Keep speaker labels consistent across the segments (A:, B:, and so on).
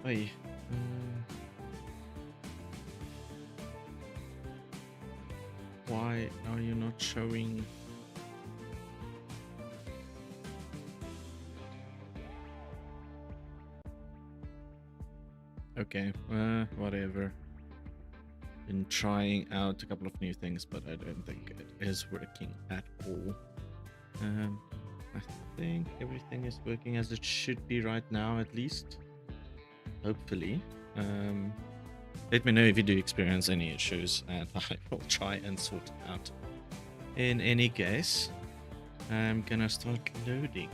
A: Oi. Why are you not showing? Okay, whatever. Been trying out a couple of new things, but I don't think it is working at all. I think everything is working as it should be right now, at least. Hopefully. Let me know if you do experience any issues, and I will try and sort it out. In any case, I'm gonna start loading.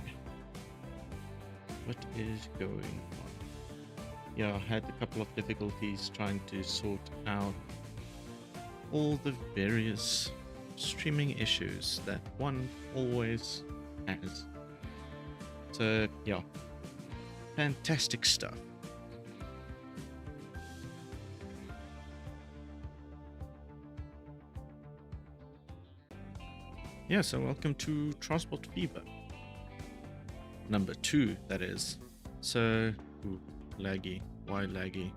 A: What is going on? Yeah, I had a couple of difficulties trying to sort out all the various streaming issues that one always has. So, yeah, fantastic stuff. Yeah, so welcome to Transport Fever. Number 2, that is. So, ooh, laggy. Why laggy?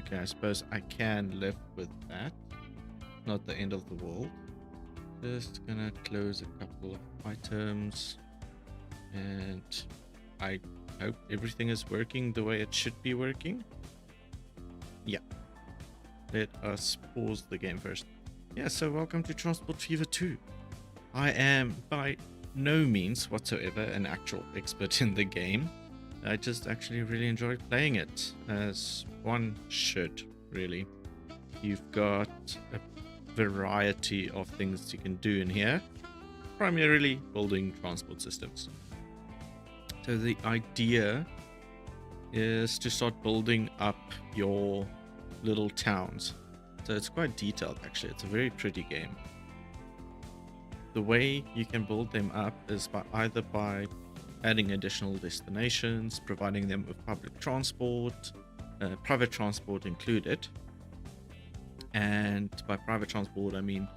A: Okay, I suppose I can live with that. Not the end of the world. Just gonna close a couple of items. And I hope everything is working the way it should be working. Yeah. Let us pause the game first. Yeah, so welcome to Transport Fever 2. I am by no means whatsoever an actual expert in the game. I just actually really enjoy playing it, as one should, really. You've got a variety of things you can do in here, primarily building transport systems. So the idea is to start building up your little towns. So it's quite detailed, actually. It's a very pretty game. The way you can build them up is either by adding additional destinations, providing them with public transport, private transport included. And by private transport, I mean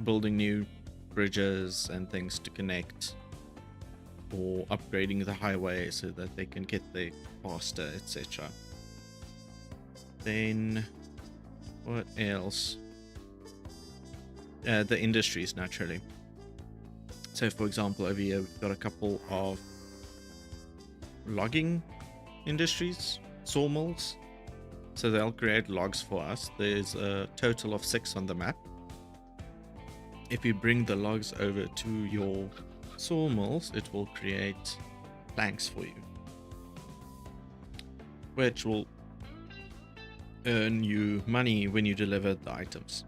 A: building new bridges and things to connect, or upgrading the highway so that they can get there faster, etc. Then what else? The industries, naturally. So for example, over here we've got a couple of logging industries, sawmills. So they'll create logs for us. There's a total of 6 on the map. If you bring the logs over to your sawmills, it will create planks for you, which will earn you money when you deliver the items.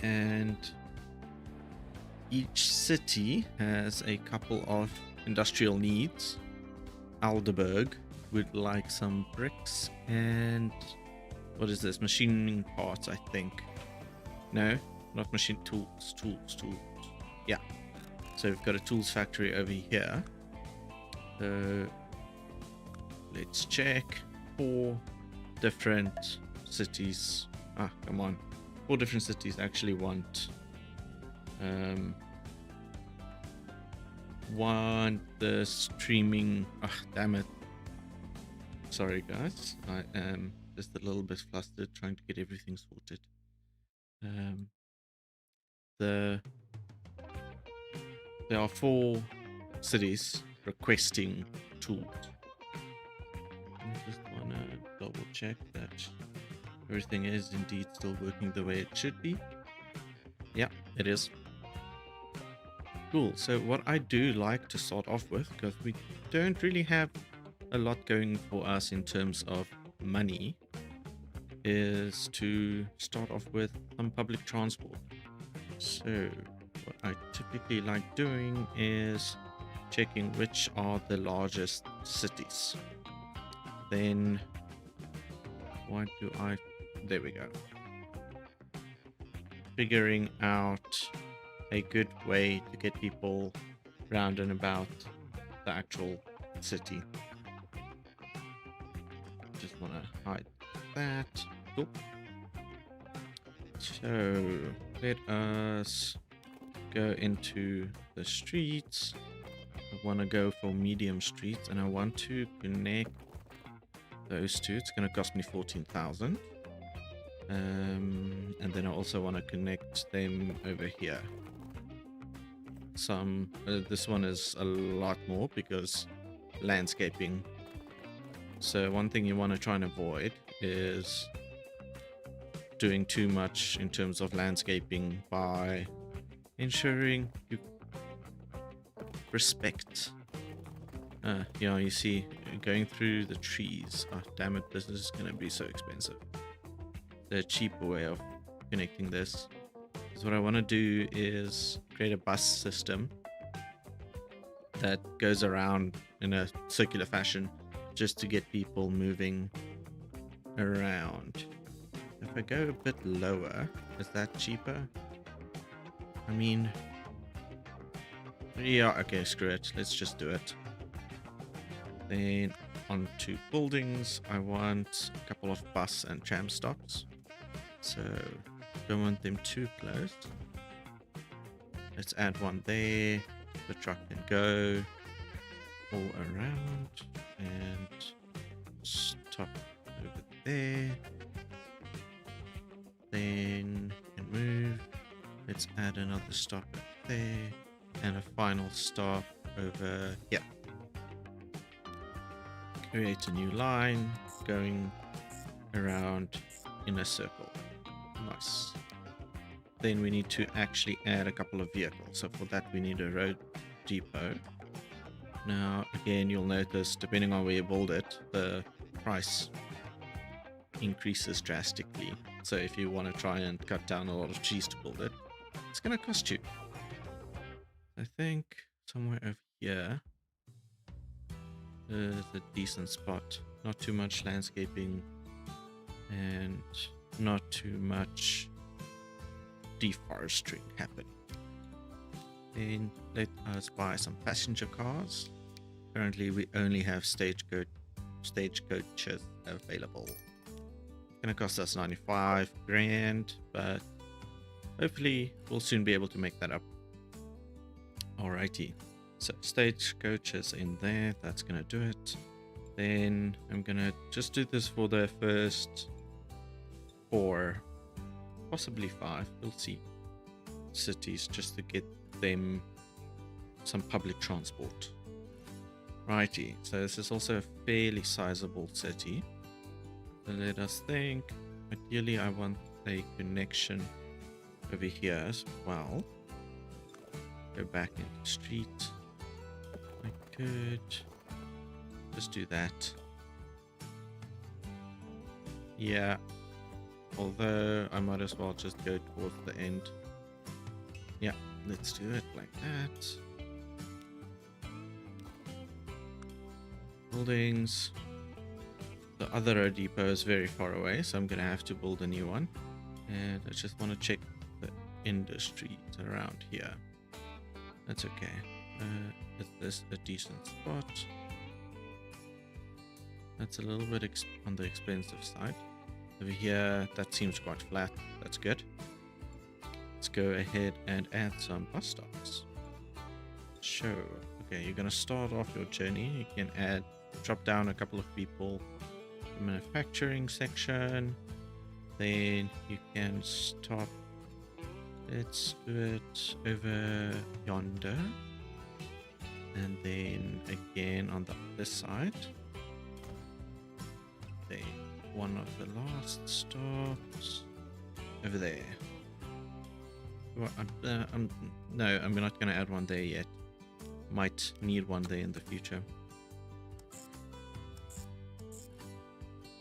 A: And each city has a couple of industrial needs. Alderberg would like some bricks and what is this? Machining parts, I think. No, not machine tools. Yeah. So we've got a tools factory over here. So let's check. 4 different cities. Come on. 4 different cities actually want the streaming. Damn it. Sorry guys, I am just a little bit flustered trying to get everything sorted. There are 4 cities requesting tools. I just want to double check that everything is indeed still working the way it should be. Yeah, it is. Cool. So what I do like to start off with, because we don't really have a lot going for us in terms of money, is to start off with some public transport. So what I typically like doing is checking which are the largest cities. Then there we go. Figuring out a good way to get people round and about the actual city. Just want to hide that. Cool. So let us go into the streets. I want to go for medium streets, and I want to connect those two. It's going to cost me 14,000. And then I also want to connect them over here. This one is a lot more because landscaping. So one thing you want to try and avoid is doing too much in terms of landscaping by ensuring you respect. You see, going through the trees. Oh, damn it, this is going to be so expensive. The cheaper way of connecting this is what I want to do is create a bus system that goes around in a circular fashion just to get people moving around. If I go a bit lower, is that cheaper? I mean, yeah, okay, screw it. Let's just do it. Then onto buildings, I want a couple of bus and tram stops. So don't want them too close. Let's add one there. The truck can go all around and stop over there. Then you can move. Let's add another stop up there and a final stop over here. Create a new line going around in a circle. Nice. Then we need to actually add a couple of vehicles. So for that we need a road depot. Now again, you'll notice depending on where you build it, the price increases drastically. So if you want to try and cut down a lot of trees to build it, it's going to cost you. I think somewhere over here is a decent spot. Not too much landscaping and not too much deforesting happening. Then let us buy some passenger cars. Currently we only have stagecoaches available. It's gonna cost us 95 grand, but hopefully we'll soon be able to make that up. Alrighty, so stagecoaches in there, that's gonna do it. Then I'm gonna just do this for the first 4, possibly 5, we'll see, cities, just to get them some public transport. Righty, so this is also a fairly sizable city. So let us think. Ideally I want a connection over here as well. Go back into the street. I could just do that. Yeah, although I might as well just go towards the end. Yeah, let's do it like that. Buildings. The other road depot is very far away, so I'm gonna have to build a new one. And I just want to check the industries around here. That's okay. Is this a decent spot? That's a little bit on the expensive side. Over here, that seems quite flat. That's good. Let's go ahead and add some bus stops. Sure. Okay, you're gonna start off your journey. You can drop down a couple of people. The manufacturing section. Then you can stop. Let's do it over yonder. And then again on the other side. Then one of the last stops over there. Well, no, I'm not going to add one there yet. Might need one there in the future.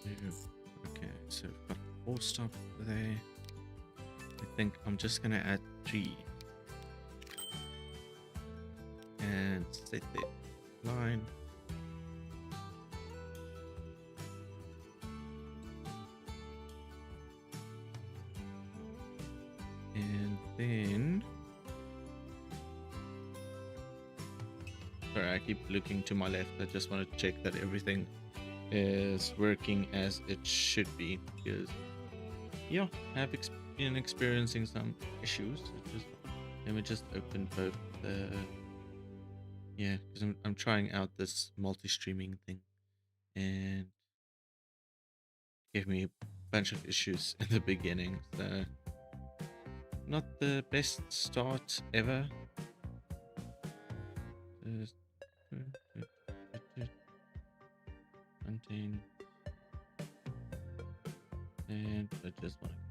A: Okay, so we've got 4 stops there. I think I'm just going to add 3. And set the line. And then, sorry, I keep looking to my left. I just want to check that everything is working as it should be, because yeah, I have been experiencing some issues. Let me just open both the Yeah, because I'm trying out this multi-streaming thing, and gave me a bunch of issues in the beginning. So not the best start ever. Just contain, and I just want to.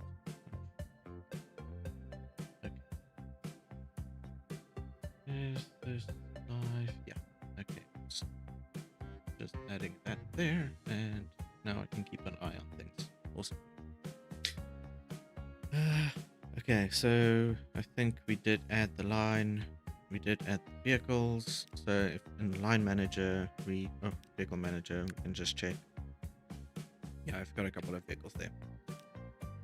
A: Okay. Is this live? Yeah. Okay. So just adding that there, and now I can keep an eye on things. Awesome. Okay, so I think we did add the line. We did add the vehicles. So if in line manager, vehicle manager, we can just check. Yeah, I've got a couple of vehicles there.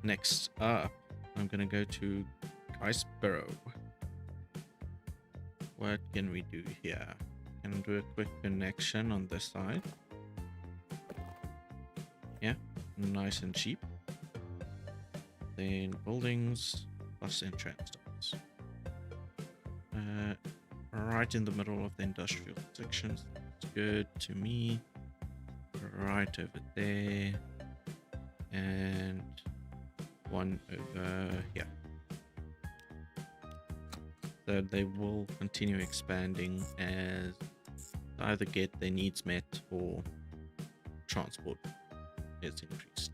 A: Next up, I'm gonna go to Guysborough. What can we do here? Can do a quick connection on this side. Yeah, nice and cheap. Then buildings, bus and tram stops. Right in the middle of the industrial sections. That's good to me. Right over there. And one over here. So they will continue expanding as either get their needs met or transport is increased.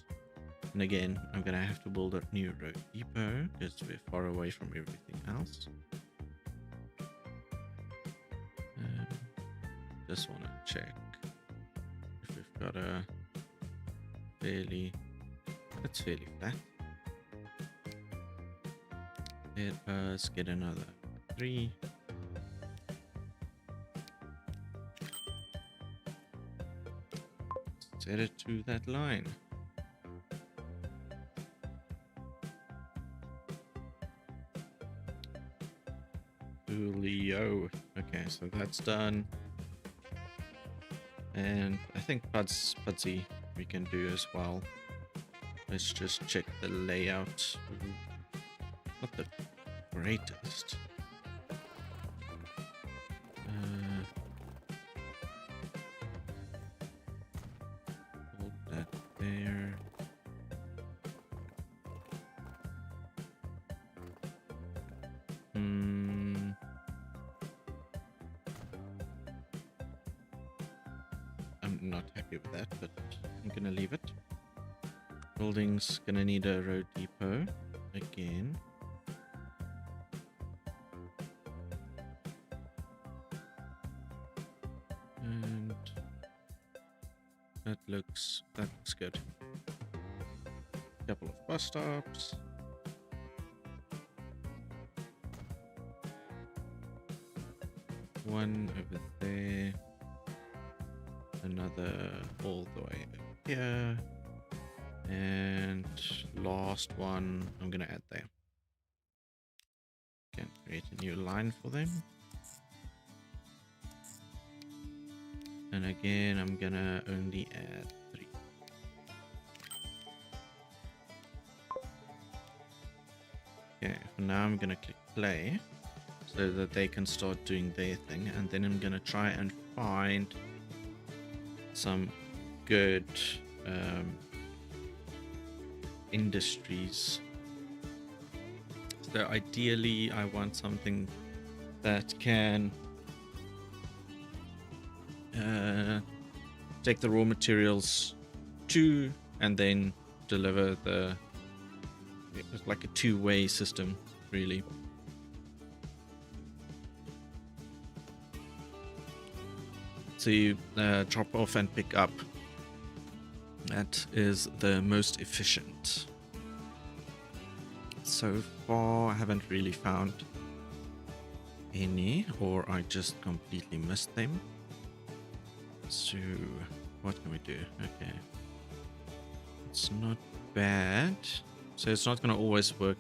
A: And again, I'm gonna have to build a new road depot because we're far away from everything else. Just want to check if we've got a that's fairly flat. Let us get another 3. Set it to that line. Coolio. Okay, so that's done. And I think Pudsey we can do as well. Let's just check the layout. Not the greatest. Hold that there. I'm not happy with that, but I'm gonna leave it. Building's gonna need a road depot again. And that looks good. Couple of bus stops. One over there. Another all the way over here. And last one I'm gonna add there. Can create a new line for them. And again, I'm gonna only add 3. Okay, for now I'm gonna click play so that they can start doing their thing, and then I'm gonna try and find some good industries. So ideally I want something that can take the raw materials to and then deliver it's like a two-way system, really. So you drop off and pick up. That is the most efficient. So far I haven't really found any, or I just completely missed them. So what can we do? Okay, it's not bad. So it's not going to always work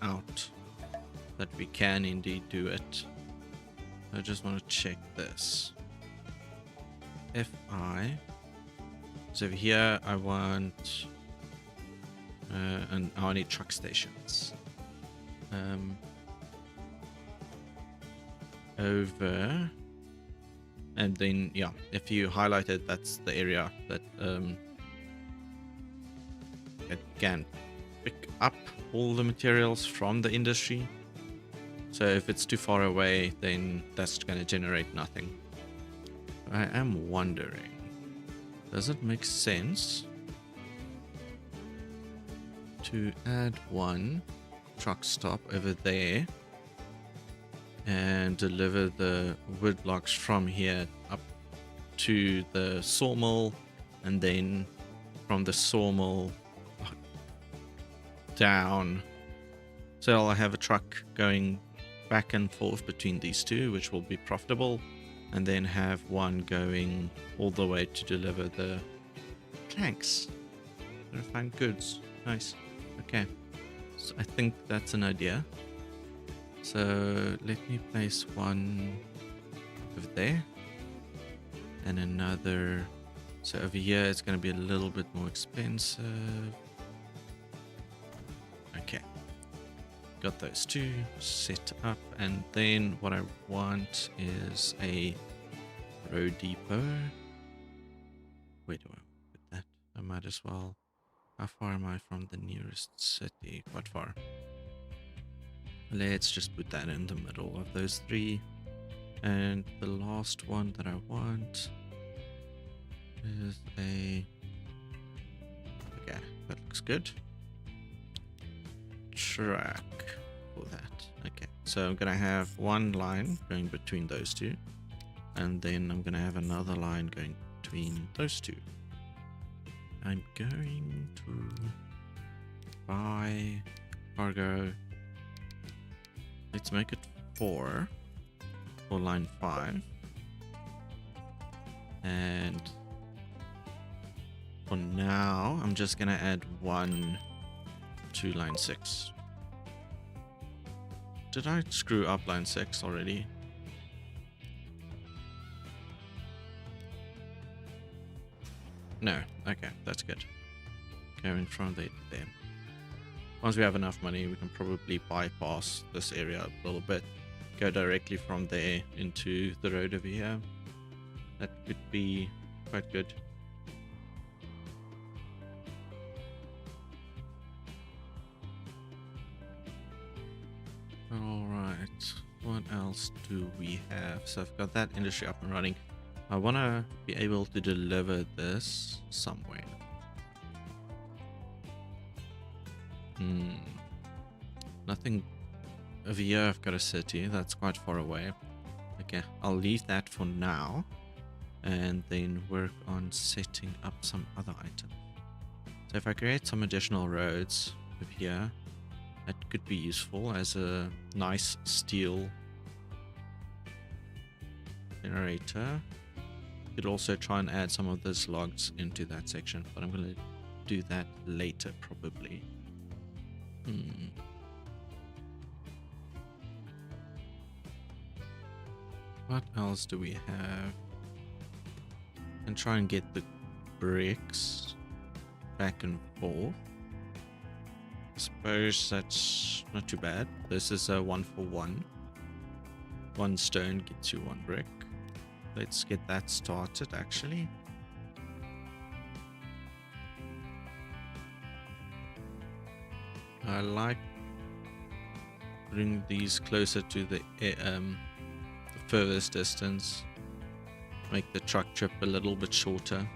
A: out that we can indeed do it. I just want to check this. Fi. So here I want I need truck stations. Over And then, yeah, if you highlight it, that's the area that it can pick up all the materials from the industry. So if it's too far away, then that's going to generate nothing. I am wondering, does it make sense to add one truck stop over there and deliver the wood logs from here up to the sawmill, and then from the sawmill down? So I'll have a truck going back and forth between these two, which will be profitable, and then have one going all the way to deliver the planks, the refined goods. Nice. Okay, so I think that's an idea. So let me place one over there and another. So over here it's going to be a little bit more expensive. Okay, got those two set up, and then what I want is a road depot. Where do I put that? I might as well. How far am I from the nearest city? Quite far. Let's just put that in the middle of those three. And the last one that I want is a... Okay, that looks good. Track for that. Okay, so I'm gonna have one line going between those two, and then I'm gonna have another line going between those two. I'm going to buy cargo. Let's make it 4 for line 5, and for now I'm just gonna add 1 to line 6. Did I screw up line 6 already? No. Okay, that's good. Going from there to there. Once we have enough money, we can probably bypass this area a little bit, go directly from there into the road over here. That could be quite good. Alright, what else do we have? So I've got that industry up and running. I want to be able to deliver this somewhere. Nothing over here. I've got a city that's quite far away. Okay, I'll leave that for now and then work on setting up some other items. So if I create some additional roads over here, that could be useful as a nice steel generator. Could also try and add some of those logs into that section, but I'm going to do that later probably. What else do we have? And try and get the bricks back and forth. I suppose that's not too bad. This is a 1-for-1. 1 stone gets you 1 brick. Let's get that started actually. I like putting these closer to the furthest distance. Make the truck trip a little bit shorter.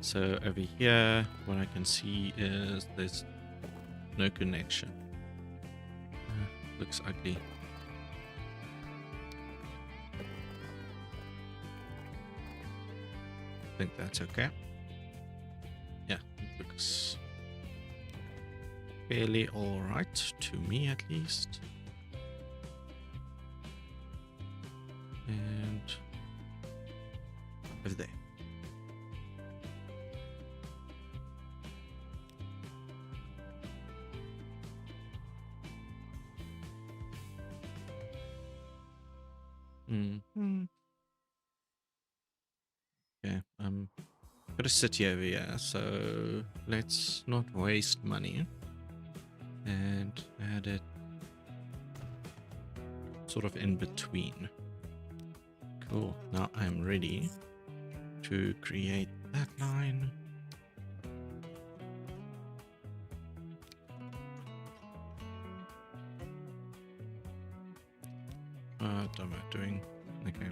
A: So over here, what I can see is there's no connection. Looks ugly. I think that's okay. Yeah, it looks fairly alright to me at least. And over there. Okay, got a city over here, so let's not waste money and add it sort of in between. Cool. Now I'm ready to create that line. What am I doing? Okay.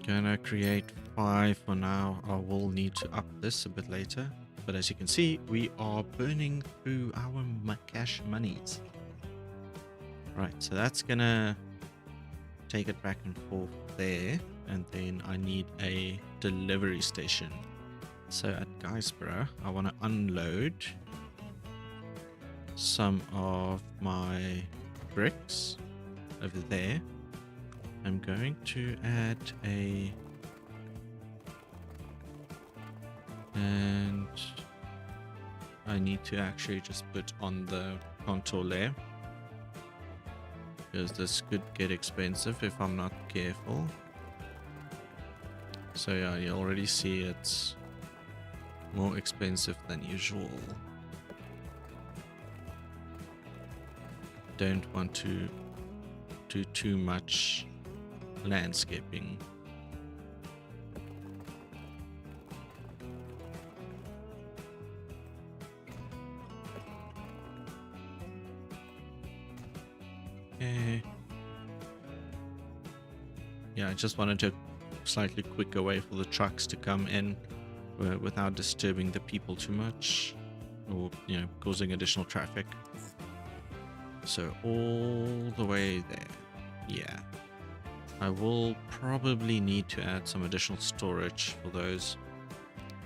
A: Gonna create 5 for now. I will need to up this a bit later. But as you can see, we are burning through our cash monies. Right, so that's gonna take it back and forth there. And then I need a delivery station. So at Guysborough, I want to unload some of my bricks over there. I'm going to add and I need to actually just put on the contour layer, because this could get expensive if I'm not careful. So yeah, you already see it's more expensive than usual. Don't want to do too much landscaping. Okay. Yeah, I just wanted to slightly quicker way for the trucks to come in without disturbing the people too much, or causing additional traffic. So all the way there. Yeah, I will probably need to add some additional storage for those.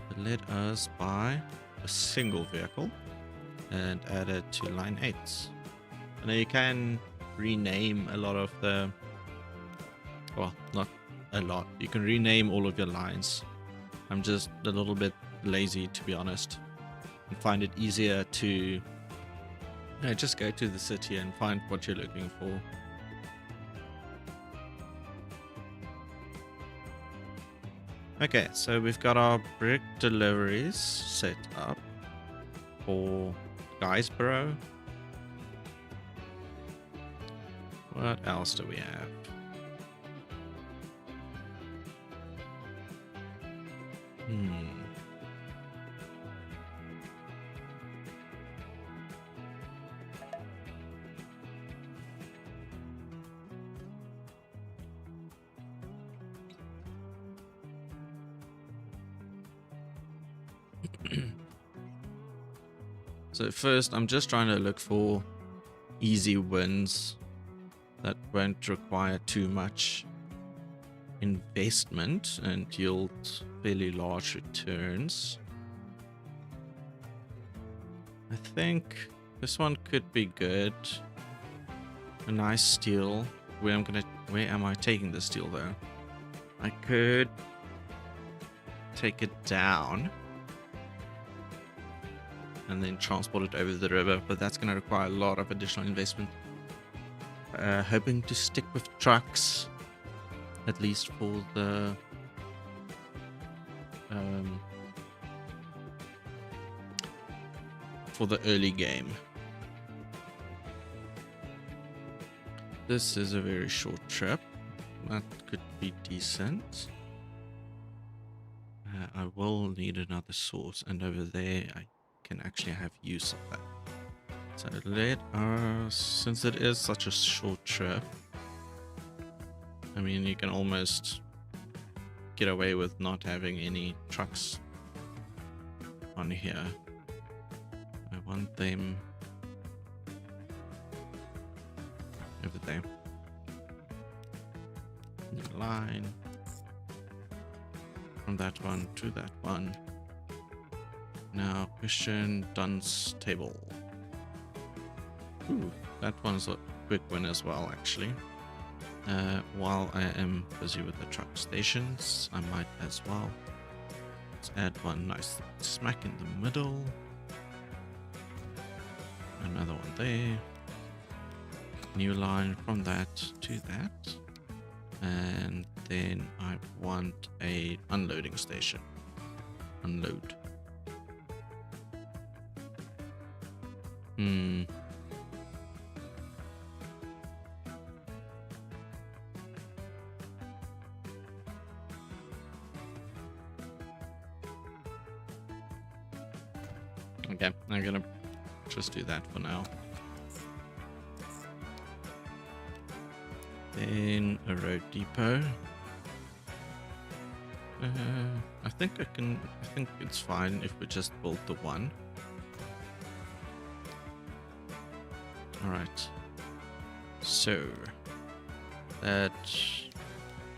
A: But let us buy a single vehicle and add it to line 8. And now you can rename a lot of the, well, not a lot, you can rename all of your lines. I'm just a little bit lazy, to be honest, and find it easier to just go to the city and find what you're looking for. Okay, so we've got our brick deliveries set up for Guysborough. What else do we have? So first, I'm just trying to look for easy wins that won't require too much investment and yield fairly large returns. I think this one could be good. A nice steel. Where am I taking the steel though? I could take it down and then transport it over the river, but that's going to require a lot of additional investment. Hoping to stick with trucks, at least for the early game. This is a very short trip. That could be decent. I will need another source, and over there I can actually have use of that. So let us, since it is such a short trip, I mean, you can almost get away with not having any trucks on here. I want them over there. New line from that one to that one. Now, question Duns table. Ooh, that one's a quick one as well, actually. While I am busy with the truck stations, I might as well. Let's add one nice smack in the middle. Another one there. New line from that to that. And then I want a unloading station. Unload. Okay, I'm gonna just do that for now. Then a road depot. I think it's fine if we just build the one. Alright. So that's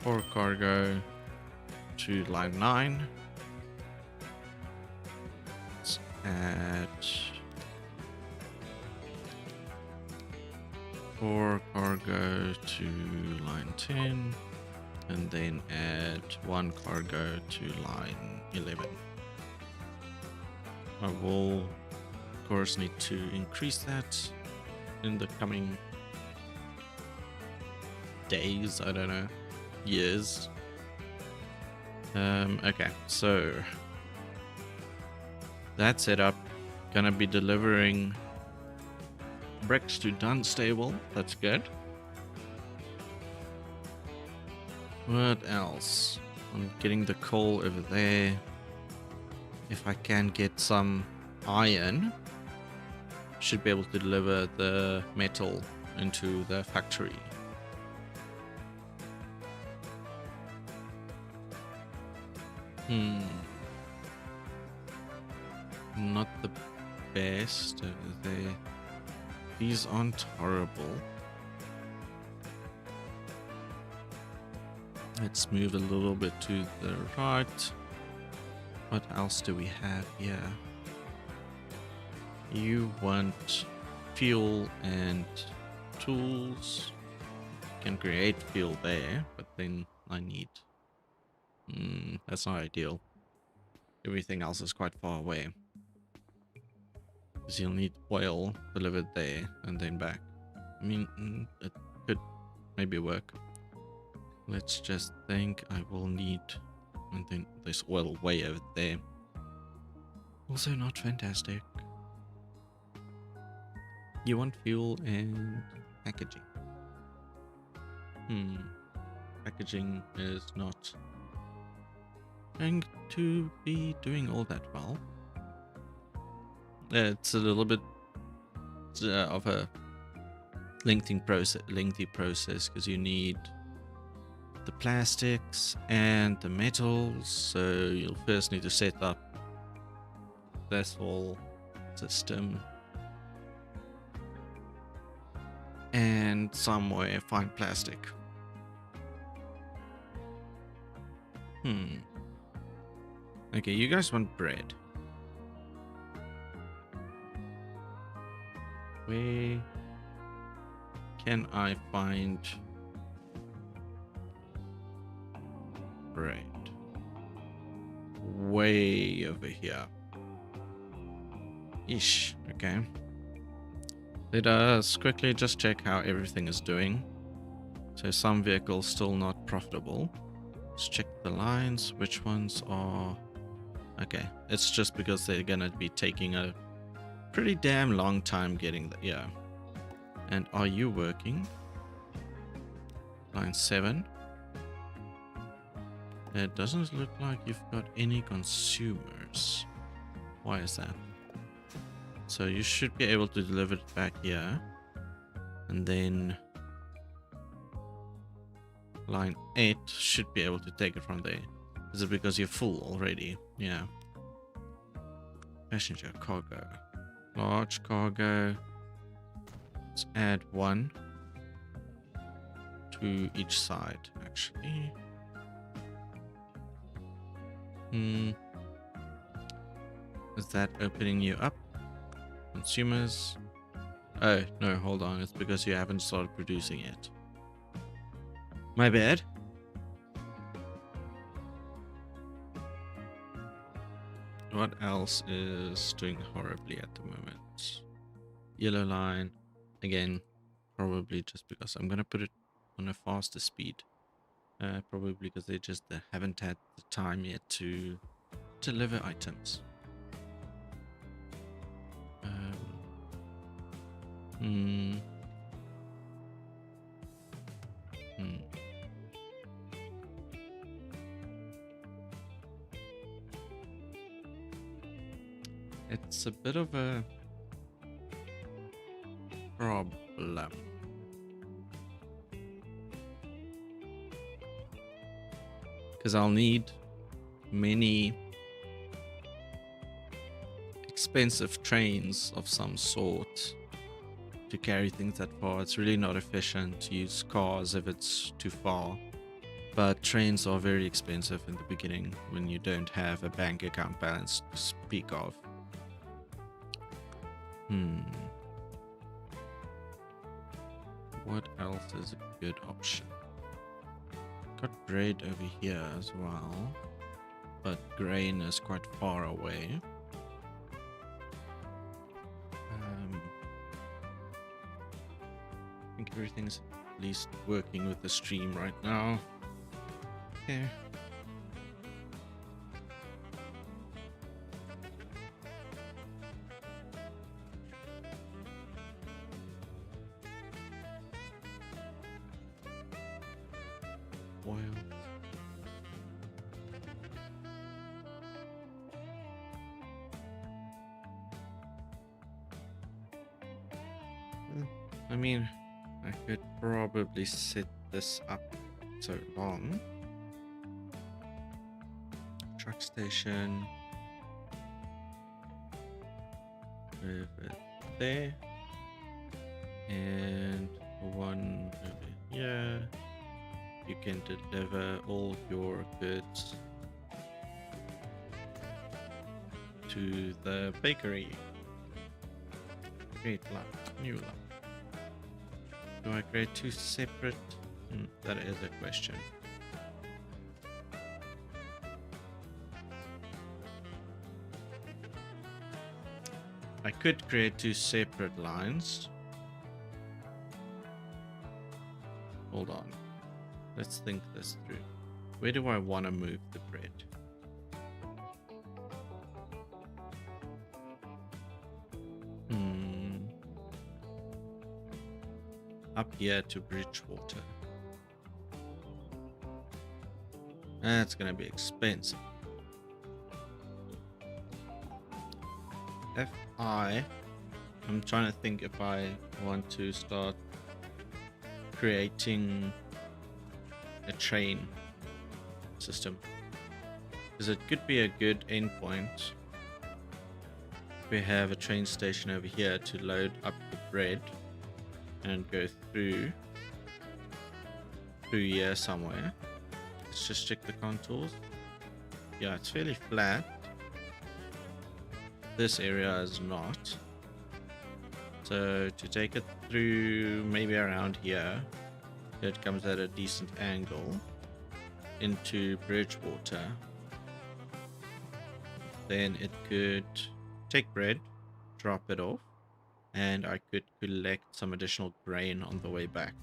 A: 4 cargo to line 9. Let's add 4 cargo to line 10, and then add 1 cargo to line 11. I will, of course, need to increase that in the coming days, I don't know, years. Okay, so that setup, gonna be delivering bricks to Dunstable. That's good. What else? I'm getting the coal over there. If I can get some iron, should be able to deliver the metal into the factory. Not the best over there. These aren't horrible. Let's move a little bit to the right. What else do we have here? You want fuel and tools. Can create fuel there, but then I need... that's not ideal. Everything else is quite far away. Because you'll need oil delivered there and then back. I mean, it could maybe work. Let's just think. I will need... and then there's oil way over there. Also not fantastic. You want fuel and packaging. Packaging is not going to be doing all that well. It's a little bit of a lengthy process because you need the plastics and the metals. So you'll first need to set up this whole system and somewhere find plastic. Okay, you guys want bread. Where can I find bread? Way over here. Ish, okay. Let us quickly just check how everything is doing. So some vehicles still not profitable. Let's check the lines. Which ones are... okay, it's just because they're gonna be taking a pretty damn long time getting the... yeah. And are you working? Line 7. It doesn't look like you've got any consumers. Why is that? So you should be able to deliver it back here. And then line 8 should be able to take it from there. Is it because you're full already? Yeah. Passenger cargo. Large cargo. Let's add 1 to each side, actually. Is that opening you up? Consumers. Oh, no, hold on. It's because you haven't started producing yet. My bad. What else is doing horribly at the moment? Yellow line. Again, probably just because I'm going to put it on a faster speed. Probably because they just haven't had the time yet to deliver items. It's a bit of a problem. Because I'll need many expensive trains of some sort to carry things that far. It's really not efficient to use cars if it's too far. But trains are very expensive in the beginning when you don't have a bank account balance to speak of. What else is a good option? Got bread over here as well, but grain is quite far away. I think everything's at least working with the stream right now. Okay. Oil. I mean, I could probably set this up so long. Truck station. Move it there. And one over here. You can deliver all your goods to the bakery. Create line, new line. Do I create two separate? That is a question. I could create two separate lines. Hold on. Let's think this through. Where do I want to move the bread? Up here to Bridgewater. That's gonna be expensive. I'm trying to think if I want to start creating a train system, because it could be a good endpoint. We have a train station over here to load up the bread and go through here somewhere. Let's just check the contours. Yeah, it's fairly flat. This area is not. So to take it through maybe around here, it comes at a decent angle into Bridgewater. Then it could take bread, drop it off, and I could collect some additional grain on the way back.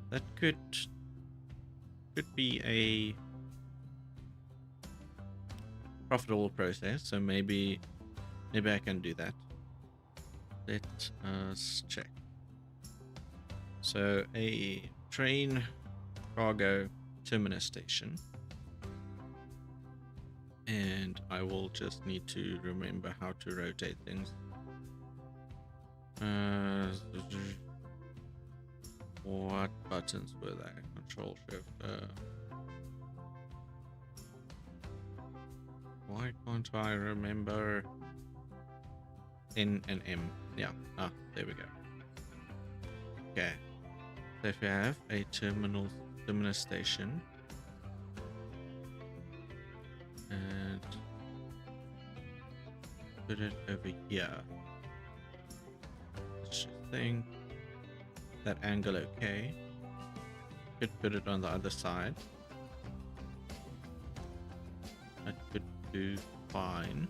A: That could be a profitable process, so maybe I can do that. Let us check. So a train cargo terminus station, and I will just need to remember how to rotate things. What buttons were they? Control Shift. Why can't I remember? N and M. Yeah. There we go. Okay. So if you have a terminus station, and put it over here. Let's just think that angle okay. Could put it on the other side. That could do fine.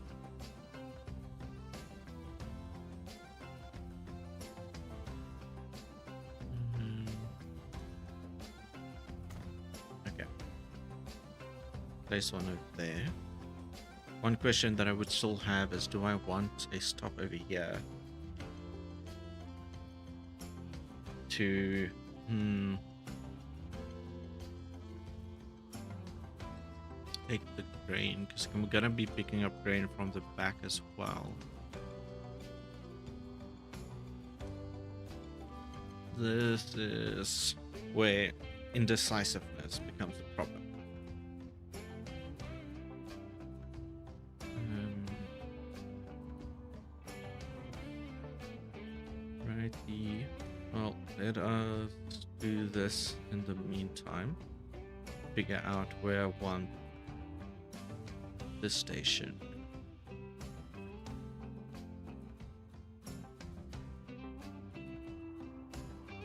A: Okay. Place one over there. One question that I would still have is, do I want a stop over here to take the grain, because I'm gonna be picking up grain from the back as well. This is where indecisiveness becomes a problem. Righty. Well, let us do this in the meantime. Figure out where I want the station.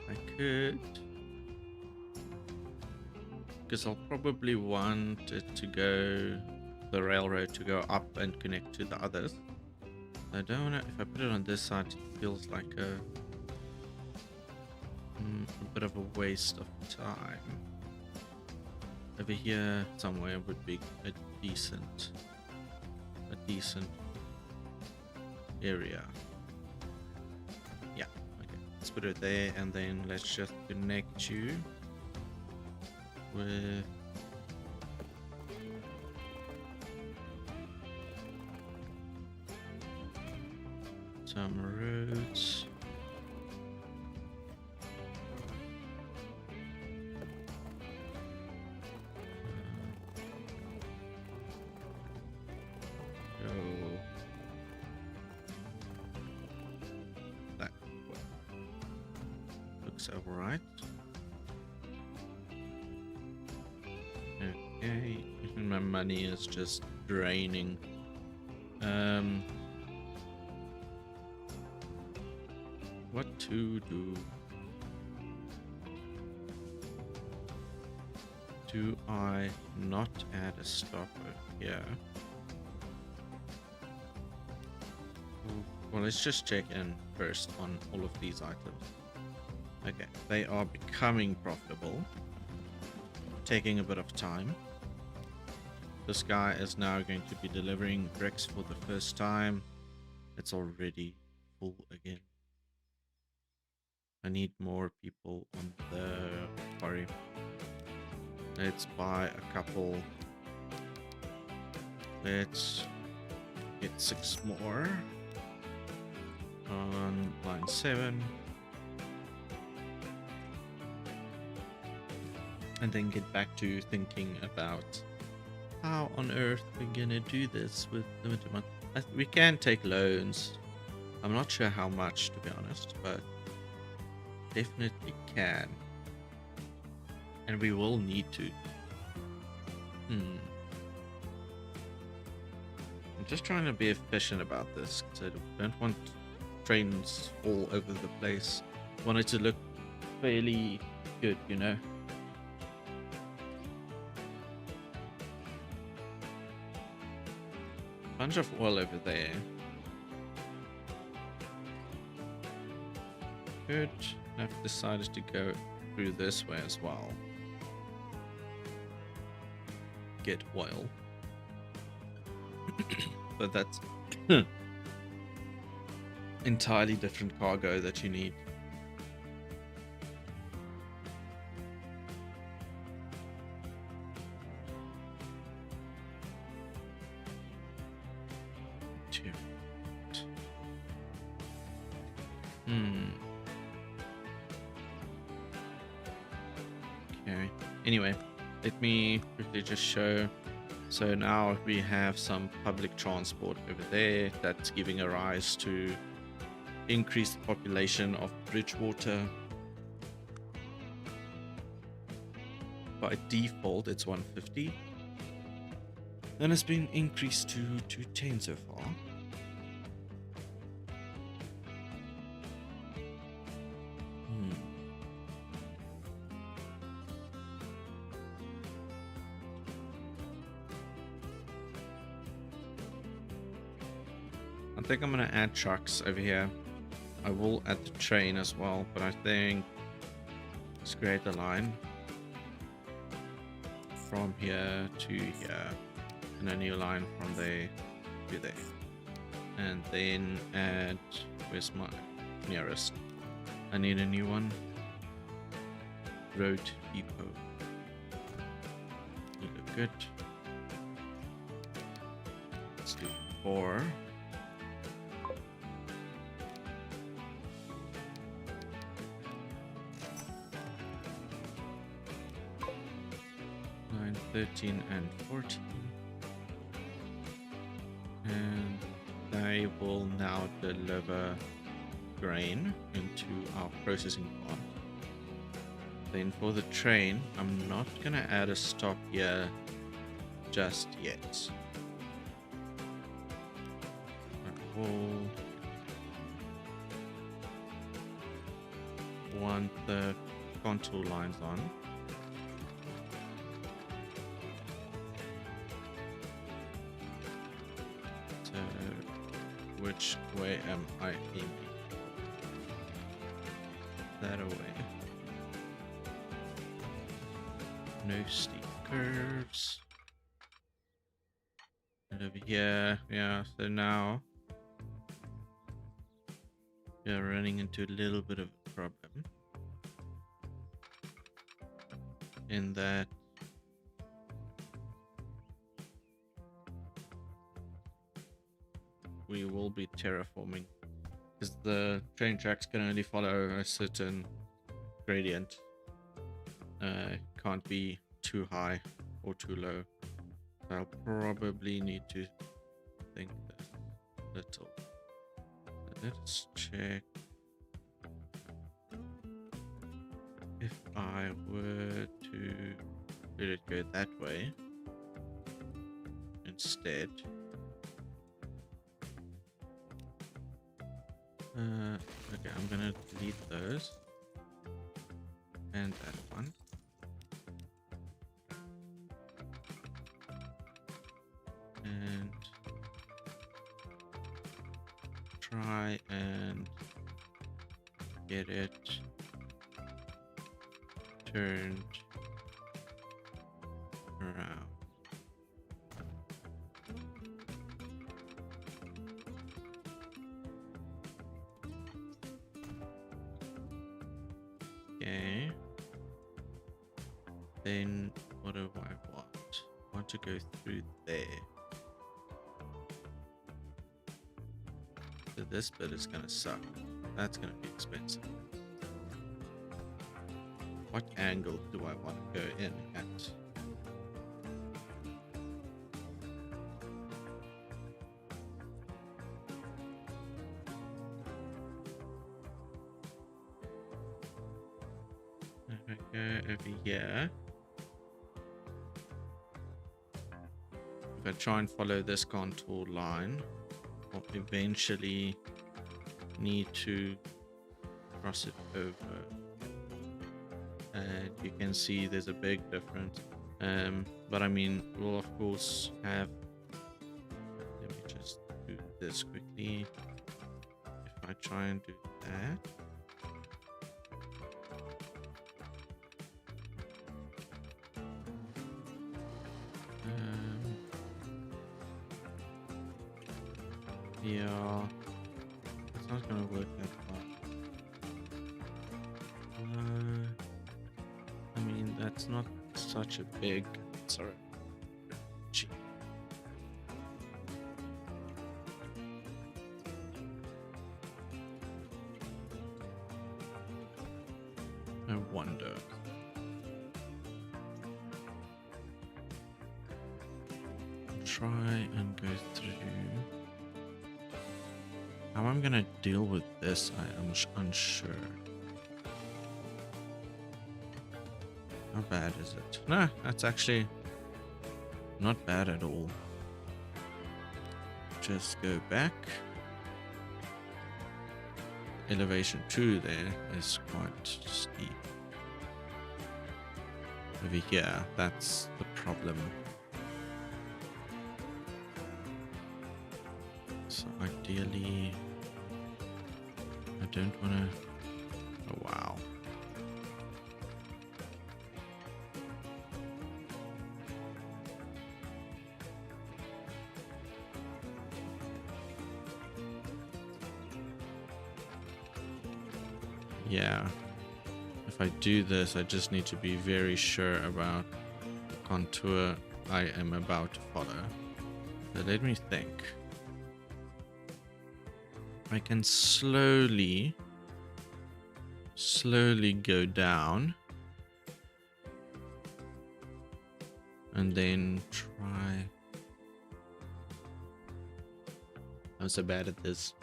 A: I could, because I'll probably want it to go, the railroad to go up and connect to the others. I don't want to, if I put it on this side, it feels like a bit of a waste of time. Over here somewhere would be a decent area. Yeah, okay. Let's put it there, and then let's just connect you with some roads. Alright. Okay, my money is just draining. What to do? Do I not add a stopper here? Well, let's just check in first on all of these items. Okay, they are becoming profitable, taking a bit of time. This guy is now going to be delivering bricks for the first time. It's already full again. I need more people on the quarry. Let's buy a couple. Let's get 6 more on line 7. And then get back to thinking about how on earth we're gonna do this with limited amount. We can take loans. I'm not sure how much, to be honest, but definitely can. And we will need to. I'm just trying to be efficient about this, because I don't want trains all over the place. I want it to look fairly good, you know? Bunch of oil over there. Good. I've decided to go through this way as well. Get oil. But that's entirely different cargo that you need. Okay. Anyway, let me quickly just show. So now we have some public transport over there that's giving a rise to increased population of Bridgewater. By default, it's 150. Then it's been increased to 210 so far. I think I'm gonna add trucks over here. I will add the train as well, but I think let's create a line from here to here, and a new line from there to there, and then add, where's my nearest? I need a new one. Road depot. You look good. 4. Nine, 13, and 14. And they will now deliver grain into our processing plant. Then for the train, I'm not going to add a stop here just yet. I will want the contour lines on. So, which way am I aiming? That away. No steep curves. And over here, yeah, so now we're running into a little bit of a problem in that we will be terraforming because the train tracks can only follow a certain gradient. Can't be too high or too low. So I'll probably need to think this little. So let's check if I were to let it go that way instead. Okay, I'm gonna delete those and that one. And try and get it turned around. Okay. Then what do I want? I want to go through there. So this bit is gonna suck. That's gonna be expensive. What angle do I want to go in at? If I go over here, if I try and follow this contour line, I'll eventually need to cross it over. And you can see there's a big difference. But I mean, we'll of course have, let me just do this quickly. If I try and do that, yeah, it's not gonna work that well. I mean, that's not such a big, sorry. Gee. I wonder. Try and go through. How I'm gonna deal with this, I am unsure. How bad is it? Nah, that's actually not bad at all. Just go back. Elevation 2 there is quite steep. Over here, that's the problem. So ideally, I don't want to. Oh wow. Yeah. If I do this, I just need to be very sure about the contour I am about to follow. So let me think. I can slowly go down and then try. I'm so bad at this.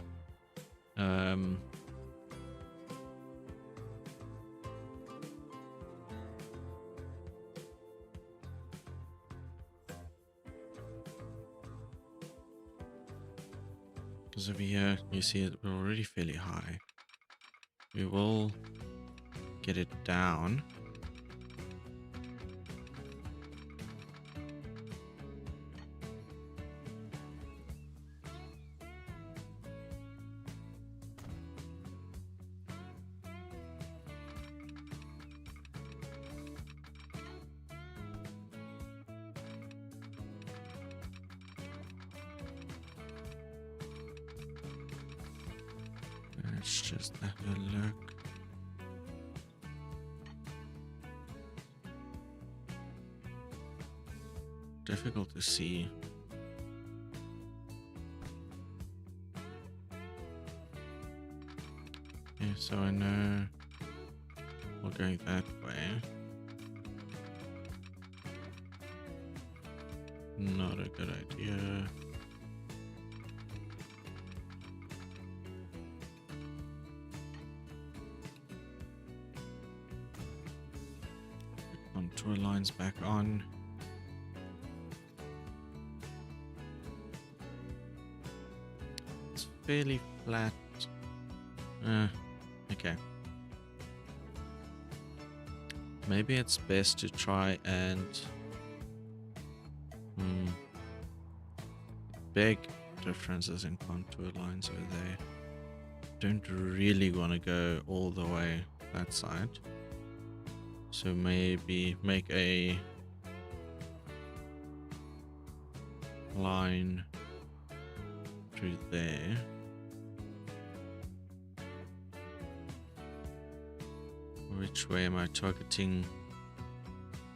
A: Because over here, you see it, we're already fairly high. We will get it down. Let's just have a look. Difficult to see. Yeah, so I know we're going that way. Not a good idea. Contour lines back on. It's fairly flat. Okay. Maybe it's best to try and big differences in contour lines over there. Don't really want to go all the way that side. So maybe make a line through there. Which way am I targeting?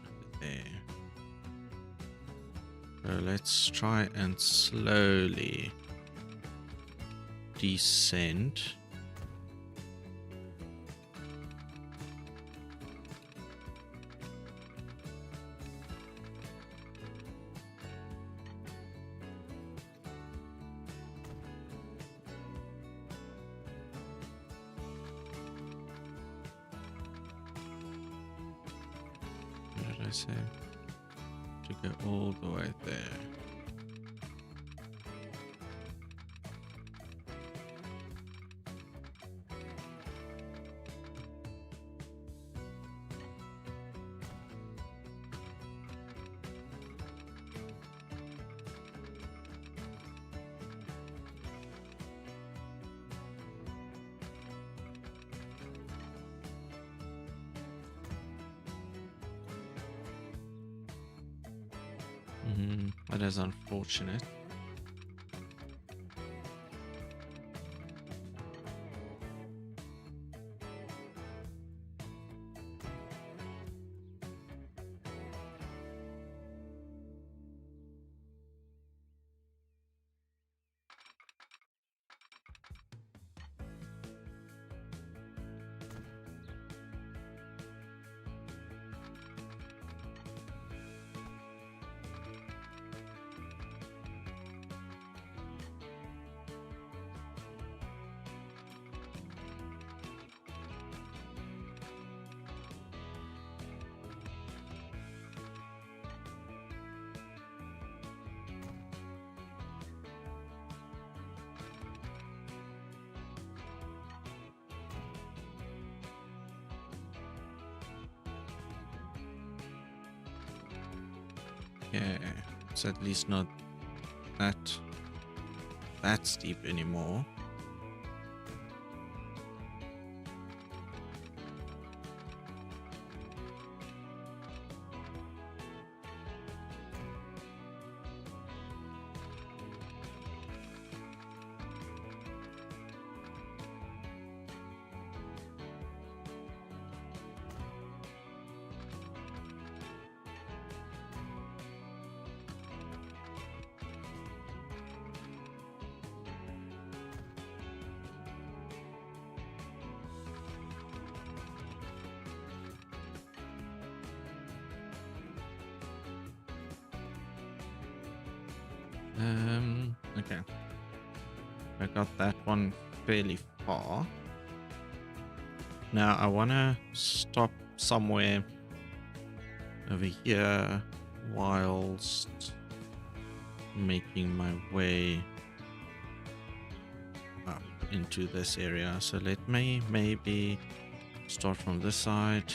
A: Over there. So let's try and slowly descend. What did I say? To go all the way there. That is unfortunate. Yeah, it's at least not that steep anymore. Okay. I got that one fairly far. Now I want to stop somewhere over here whilst making my way up into this area. So let me maybe start from this side.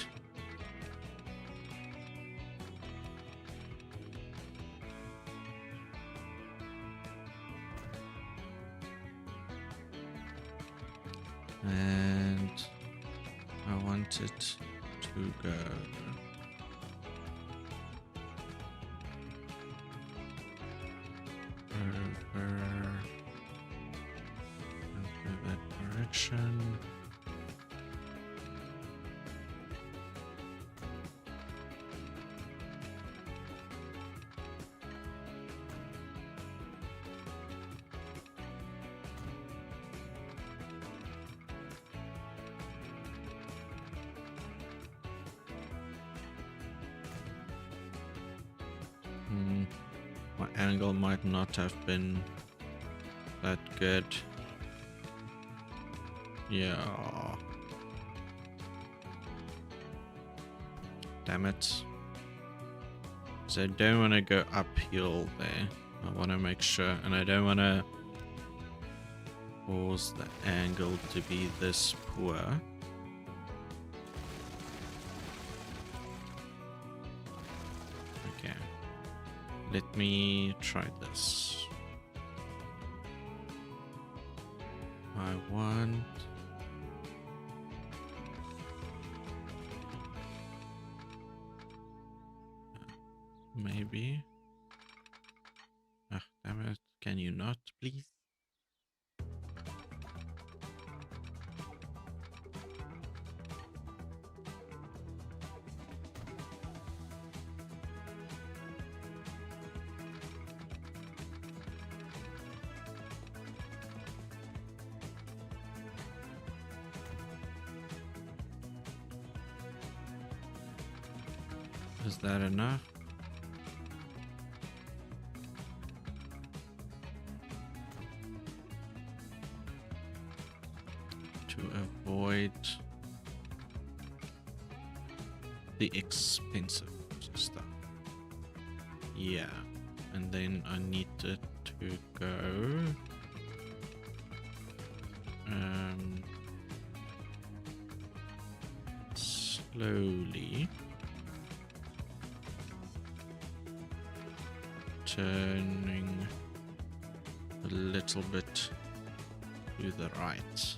A: And I want it to go over into that direction. My angle might not have been that good. Yeah. Damn it. So I don't want to go uphill there. I want to make sure, and I don't want to cause the angle to be this poor. Okay. Let me try this. I want maybe. Ah, damn it. Can you not, please? Is that enough? To avoid the expensive stuff. Yeah. And then I need it to go slowly turning a little bit to the right.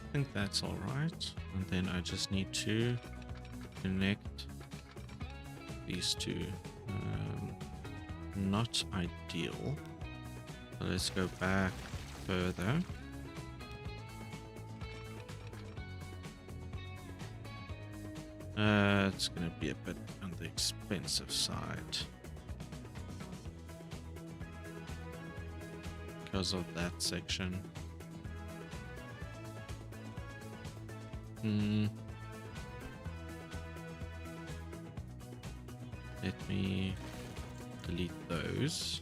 A: I think that's all right. And then I just need to connect these two. Not ideal. So let's go back further. It's gonna be a bit on the expensive side because of that section. Let me delete those.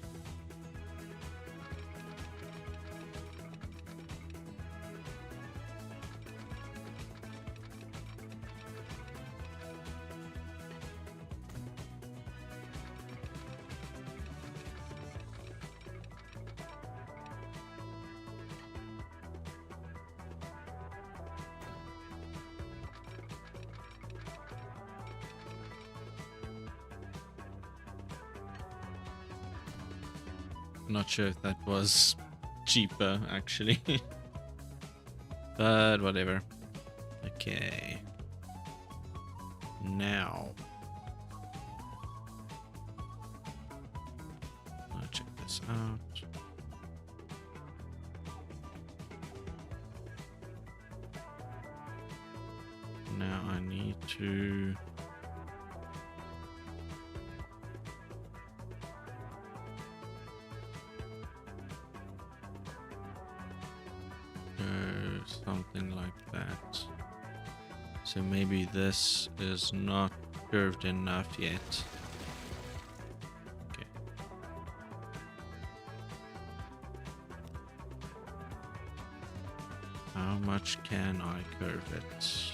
A: Not sure if that was cheaper actually. But whatever. Okay. Now I'll check this out. Now I need to that. So maybe this is not curved enough yet. Okay. How much can I curve it?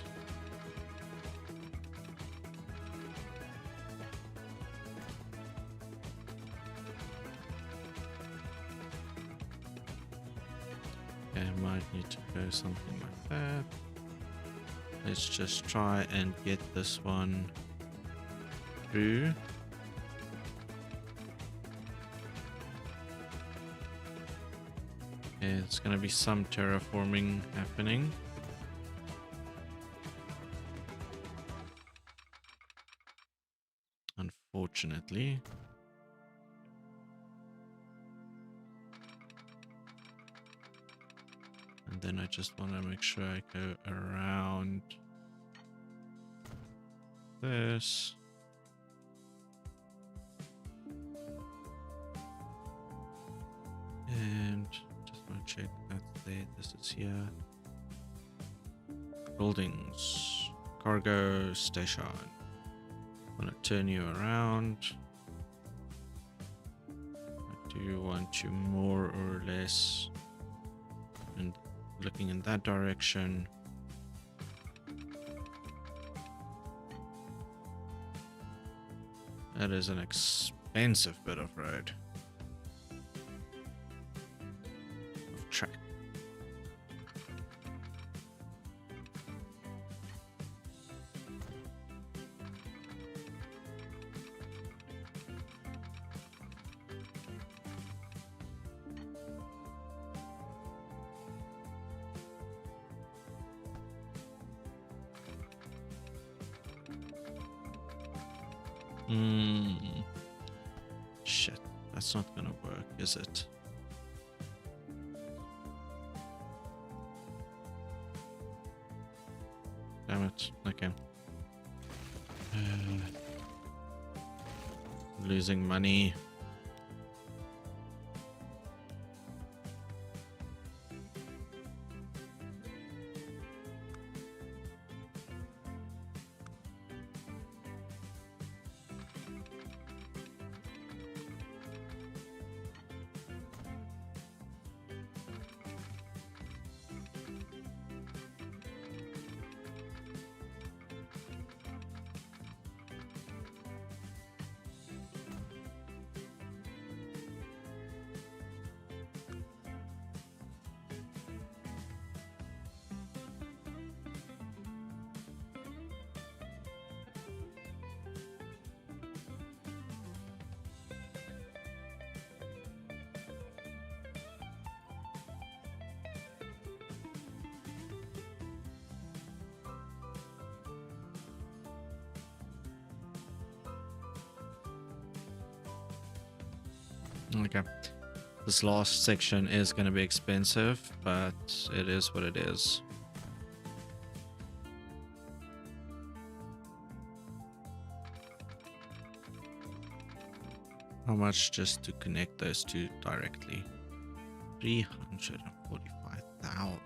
A: Okay, I might need to go something like that. Let's just try and get this one through. Okay, it's gonna be some terraforming happening. Unfortunately. And then I just want to make sure I go around this. And just want to check that's there. This is here. Buildings. Cargo station. I'm going to turn you around. Do you want you more or less? And looking in that direction. That is an expensive bit of road. Of track. Shit, that's not gonna work, is it? Damn it. Okay. Losing money. Okay. This last section is going to be expensive, but it is what it is. How much just to connect those two directly? 345,000.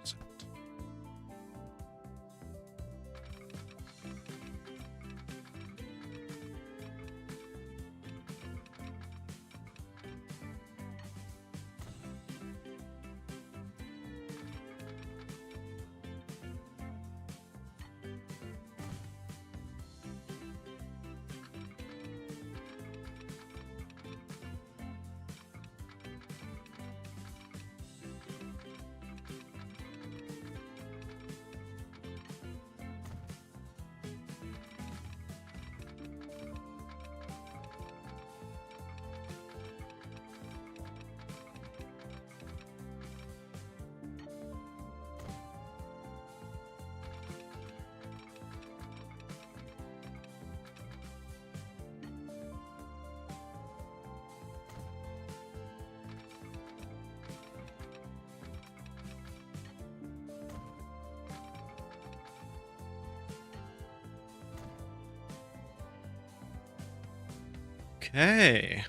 A: Okay,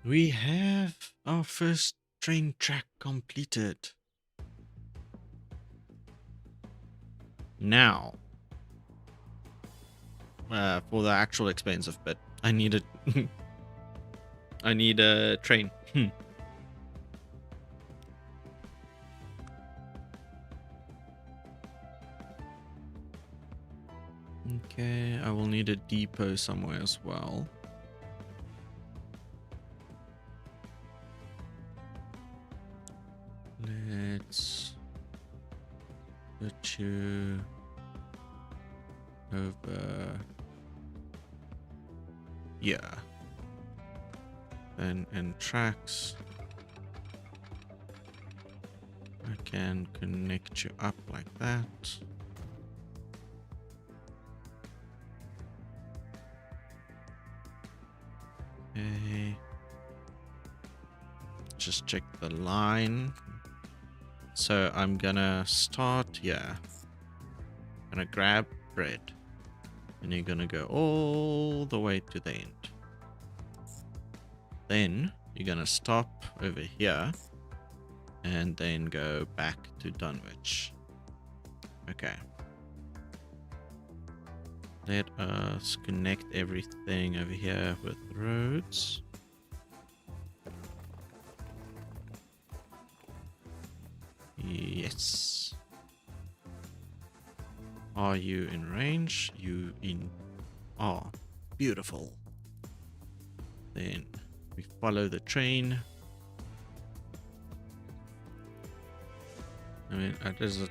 A: we have our first train track completed. Now, for the actual expensive bit, I need a I need a train. Okay, I will need a depot somewhere as well. Let's put you over. Yeah. Then in tracks, I can connect you up like that. Okay. Just check the line. So I'm gonna start here. Gonna grab bread. And you're gonna go all the way to the end. Then you're gonna stop over here. And then go back to Dunwich. Okay. Let us connect everything over here with roads. Yes. Are you in range? You in... Oh, beautiful. Then we follow the train. I mean, it is a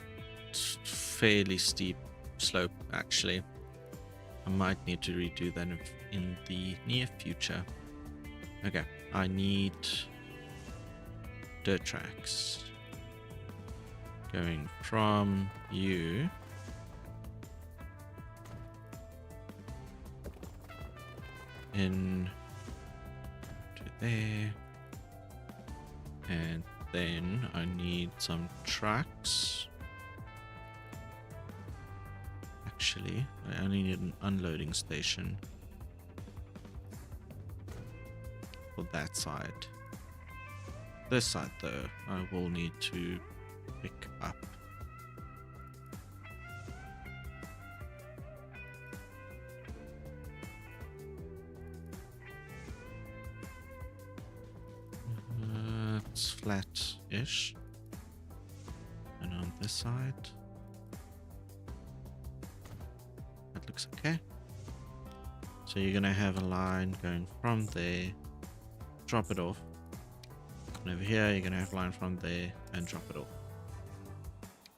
A: fairly steep slope, actually. I might need to redo that in the near future. Okay, I need dirt tracks. Going from you in to there, and then I need some trucks. Actually, I only need an unloading station for that side. This side though, I will need to pick up. It's flat-ish. And on this side, that looks okay. So you're gonna have a line going from there, drop it off. And over here, you're gonna have a line from there and drop it off.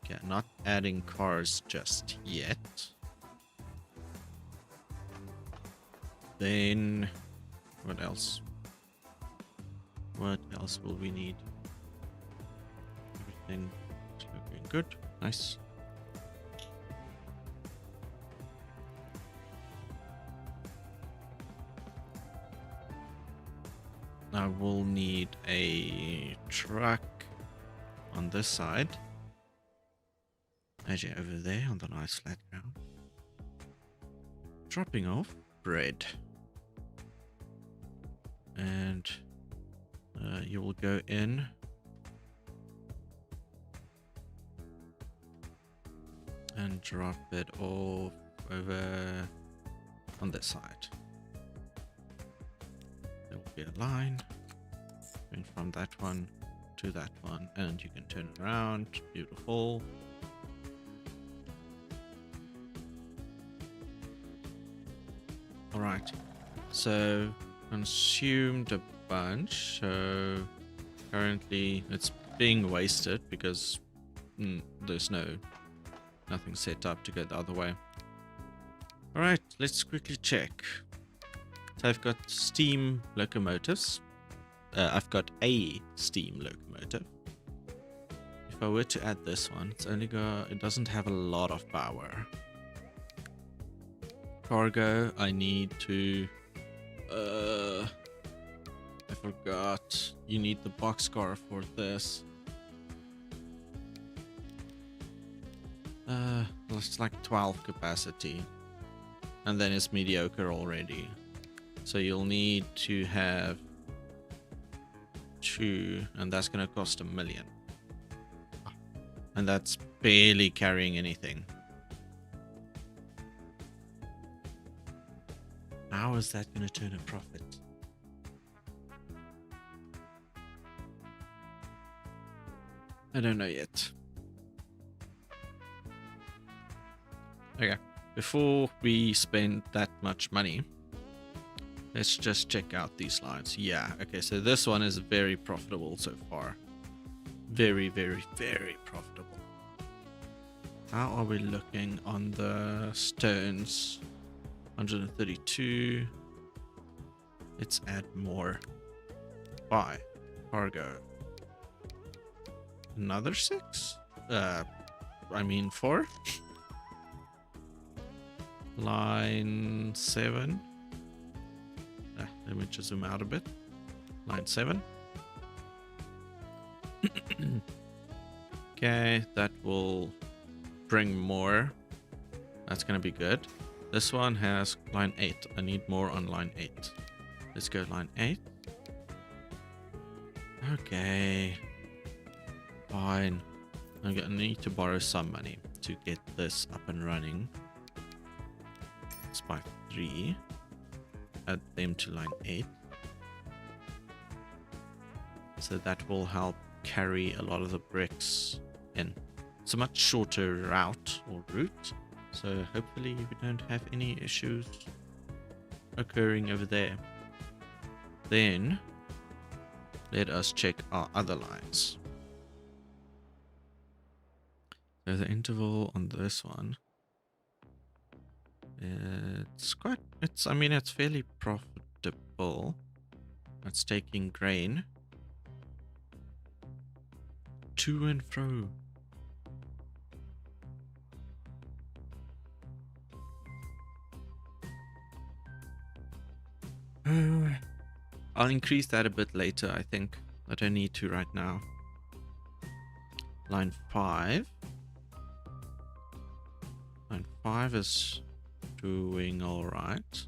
A: Okay, not adding cars just yet. Then, what else? What else will we need? Everything is looking good. Nice. I will need a truck on this side. Actually, over there on the nice flat ground. Dropping off bread. And you will go in. And drop it off over on this side. There will be a line going from that one to that one, and you can turn it around. Beautiful. Alright, so consumed a bunch, so currently it's being wasted because there's nothing set up to go the other way. Alright, let's quickly check. So I've got steam locomotives. I've got a steam locomotive. If I were to add this one, it doesn't have a lot of power. Cargo, I need to I forgot. You need the boxcar for this. It's like 12 capacity. And then it's mediocre already. So you'll need to have 2, and that's gonna cost $1 million. And that's barely carrying anything. How is that going to turn a profit? I don't know yet. Okay, before we spend that much money, let's just check out these lines. Yeah, okay, so this one is very profitable so far. Very, very, very profitable. How are we looking on the stones? 132. Let's add more. Buy. Cargo. Another 6? I mean 4. Line 7. Let me just zoom out a bit. Line 7. Okay, that will bring more. That's gonna be good. This one has line 8. I need more on line 8. Let's go line 8. Okay. Fine. I'm gonna need to borrow some money to get this up and running. Let's buy 3. Add them to line 8. So that will help carry a lot of the bricks in. It's a much shorter route or route. So hopefully we don't have any issues occurring over there. Then let us check our other lines. So the interval on this one, I mean, it's fairly profitable. It's taking grain to and fro. I'll increase that a bit later, I think. I don't need to right now. Line 5. Line 5 is doing alright.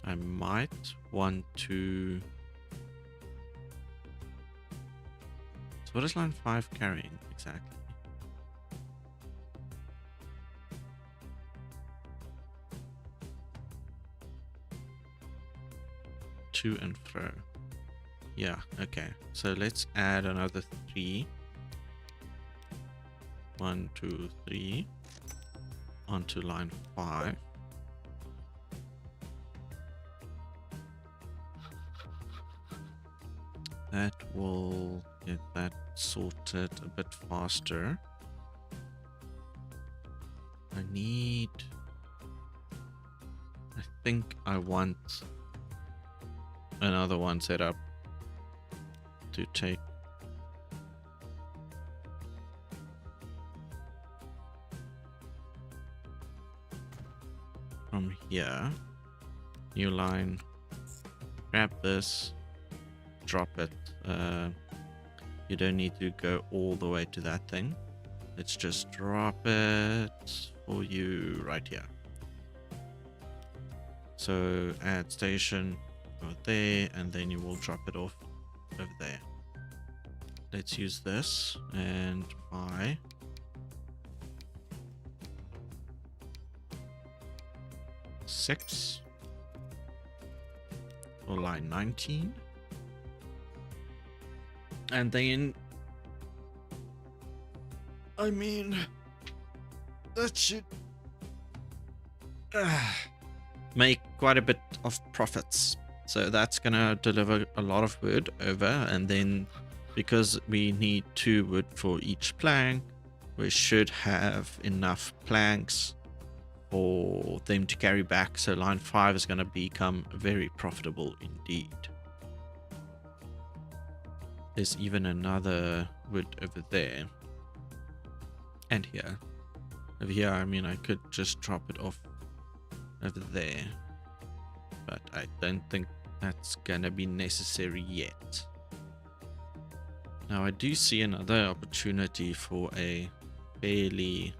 A: I might want to... So what is line 5 carrying exactly? To and fro. Yeah, okay. So let's add another 3. 1, 2, 3 onto line 5. That will get that sorted a bit faster. I think I want another one set up to take from here. New line. Grab this. Drop it. You don't need to go all the way to that thing. Let's just drop it for you right here. So add station over there, and then you will drop it off over there. Let's use this and buy. Six for line 19. And then, I mean, that should make quite a bit of profits. So that's gonna deliver a lot of wood over, and then because we need 2 wood for each plank, we should have enough planks for them to carry back. So line 5 is gonna become very profitable indeed. There's even another wood over there. And here. Over here, I mean, I could just drop it off over there. But I don't think that's gonna be necessary yet. Now, I do see another opportunity for a fairly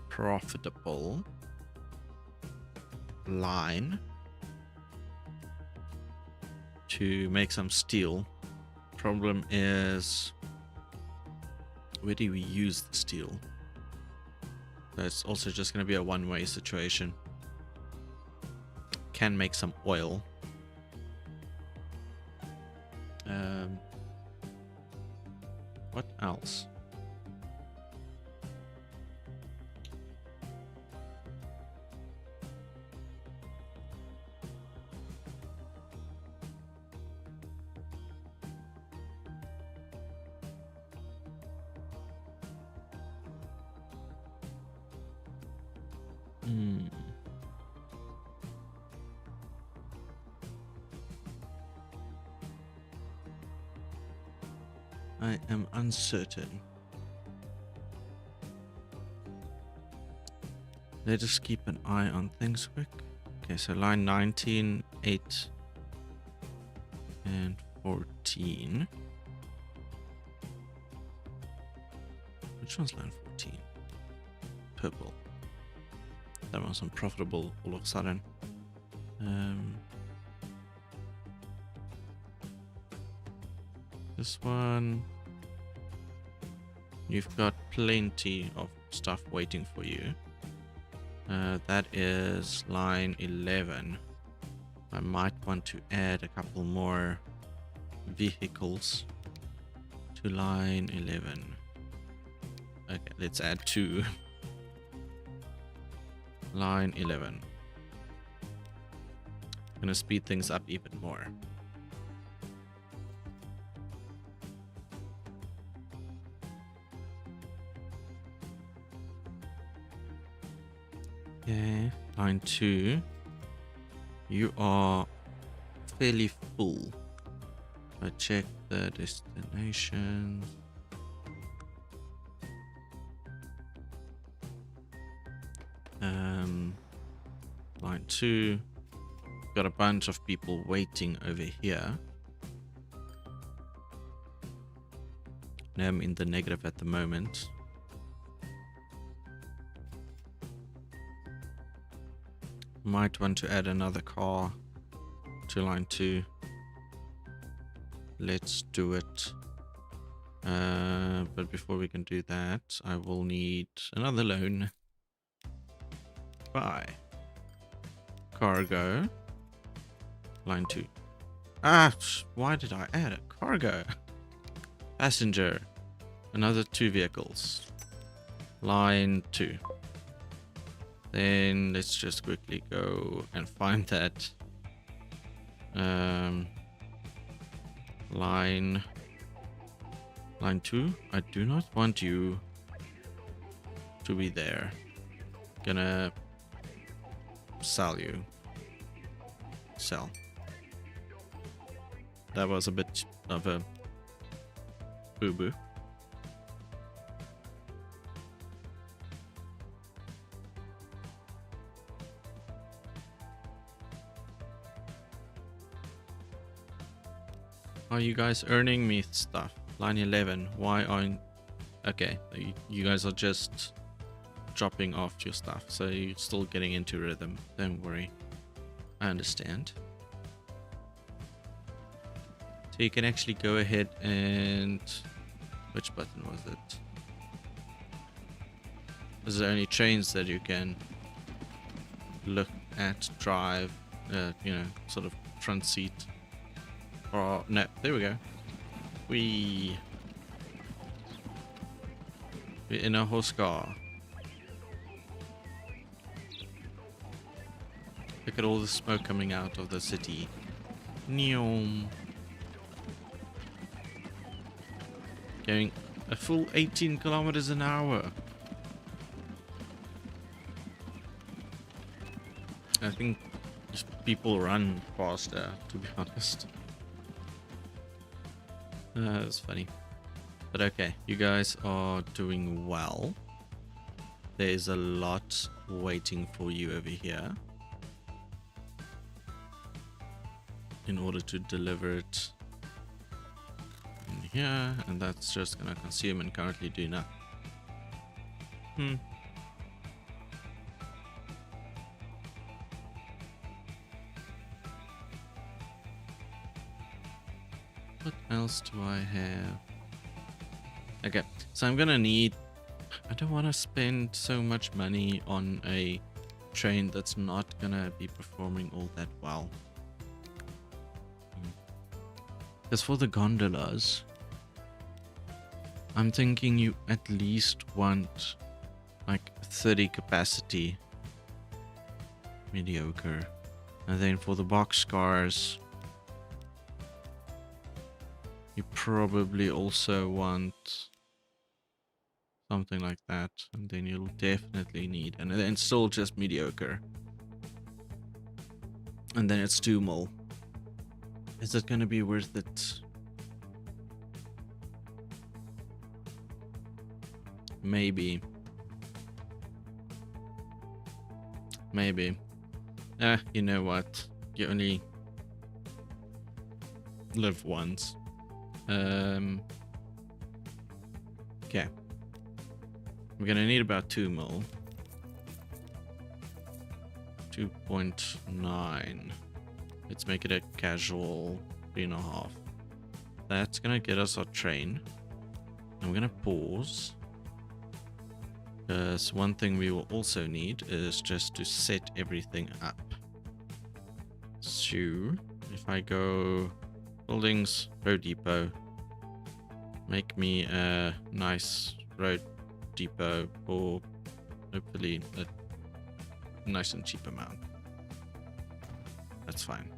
A: profitable line to make some steel. Problem is, where do we use the steel? That's also just going to be a one-way situation. can make some oil. What else? I am uncertain. Let us keep an eye on things quick. Okay, so line 19, 8, and 14. Which one's line 14? Purple. That one's unprofitable all of a sudden. This one, you've got plenty of stuff waiting for you. That is line 11. I might want to add a couple more vehicles to line 11. Okay, let's add 2. Line 11. Gonna speed things up even more. Okay, line 2. You are fairly full. I check the destination. Line 2. Got a bunch of people waiting over here. And I'm in the negative at the moment. Might want to add another car to line 2. Let's do it. But before we can do that, I will need another loan. Buy. Cargo. Line 2. Why did I add a cargo? Passenger. Another 2 vehicles. Line 2. Then let's just quickly go and find that line 2. I do not want you to be there. Gonna sell you. Sell. That was a bit of a boo-boo. Are you guys earning me stuff? Line 11. Why aren't... Okay, you guys are just dropping off your stuff, so you're still getting into rhythm. Don't worry. I understand. So you can actually go ahead and... Which button was it? Is there any trains that you can look at, drive, you know, sort of front seat? Or, no, there we go. We're in a horse car. Look at all the smoke coming out of the city. Neom. Going a full 18 kilometers an hour. I think just people run faster, to be honest. That's funny. But okay, you guys are doing well. There's a lot waiting for you over here in order to deliver it in here, and that's just gonna consume and currently do nothing. What else do I have? Okay, so I'm gonna need... I don't want to spend so much money on a train that's not gonna be performing all that well. Because for the gondolas, I'm thinking you at least want like 30 capacity mediocre. And then for the boxcars, you probably also want something like that. And then you'll definitely need, and then still just mediocre. And then it's 2 mil. Is it going to be worth it? Maybe. You know what? You only live once. Okay. We're gonna need about 2 mil. 2.9. Let's make it a casual 3.5. That's gonna get us our train. And we're gonna pause. Because one thing we will also need is just to set everything up. So if I go buildings, road depot, make me a nice road depot for hopefully a nice and cheap amount. That's fine.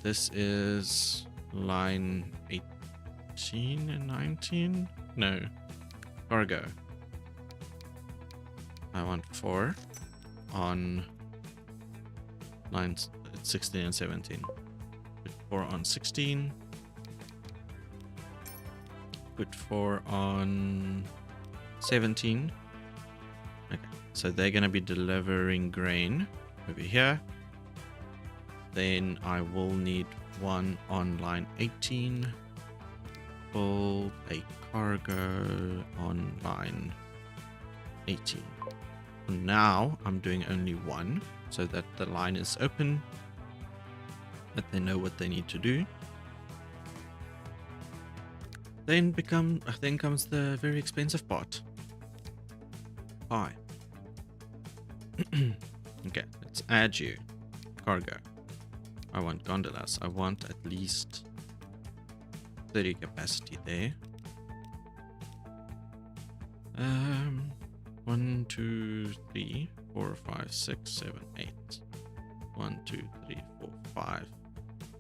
A: This is line 18 and 19. No, cargo. I want 4 on lines 16 and 17. Put 4 on 16. Put 4 on 17. Okay, so they're going to be delivering grain over here. Then I will need 1 on line 18. Build a cargo on line 18. Now I'm doing only 1 so that the line is open, that they know what they need to do. Then comes the very expensive part. Hi. Okay, let's add you. Cargo. I want gondolas. I want at least 30 capacity there. 1, 2, 3, 4, 5, 6, 7, 8. 1, 2, 3, 4, 5,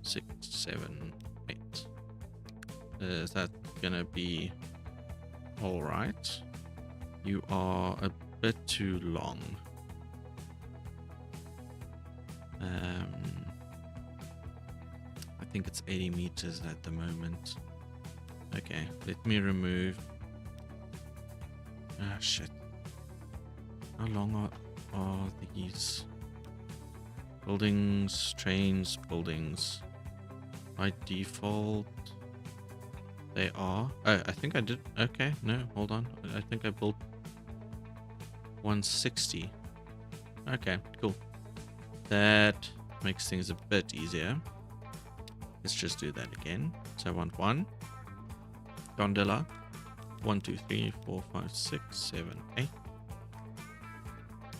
A: 6, 7, 8. Is that gonna be all right? You are a bit too long. I think it's 80 meters at the moment. Okay, let me remove. Ah, shit. How long are these buildings, trains, buildings? By default, they are. Oh, I think I did. Okay, no, hold on. I think I built 160. Okay, cool. That makes things a bit easier. Let's just do that again. So I want 1 gondola. 1, 2, 3, 4, 5, 6, 7, 8.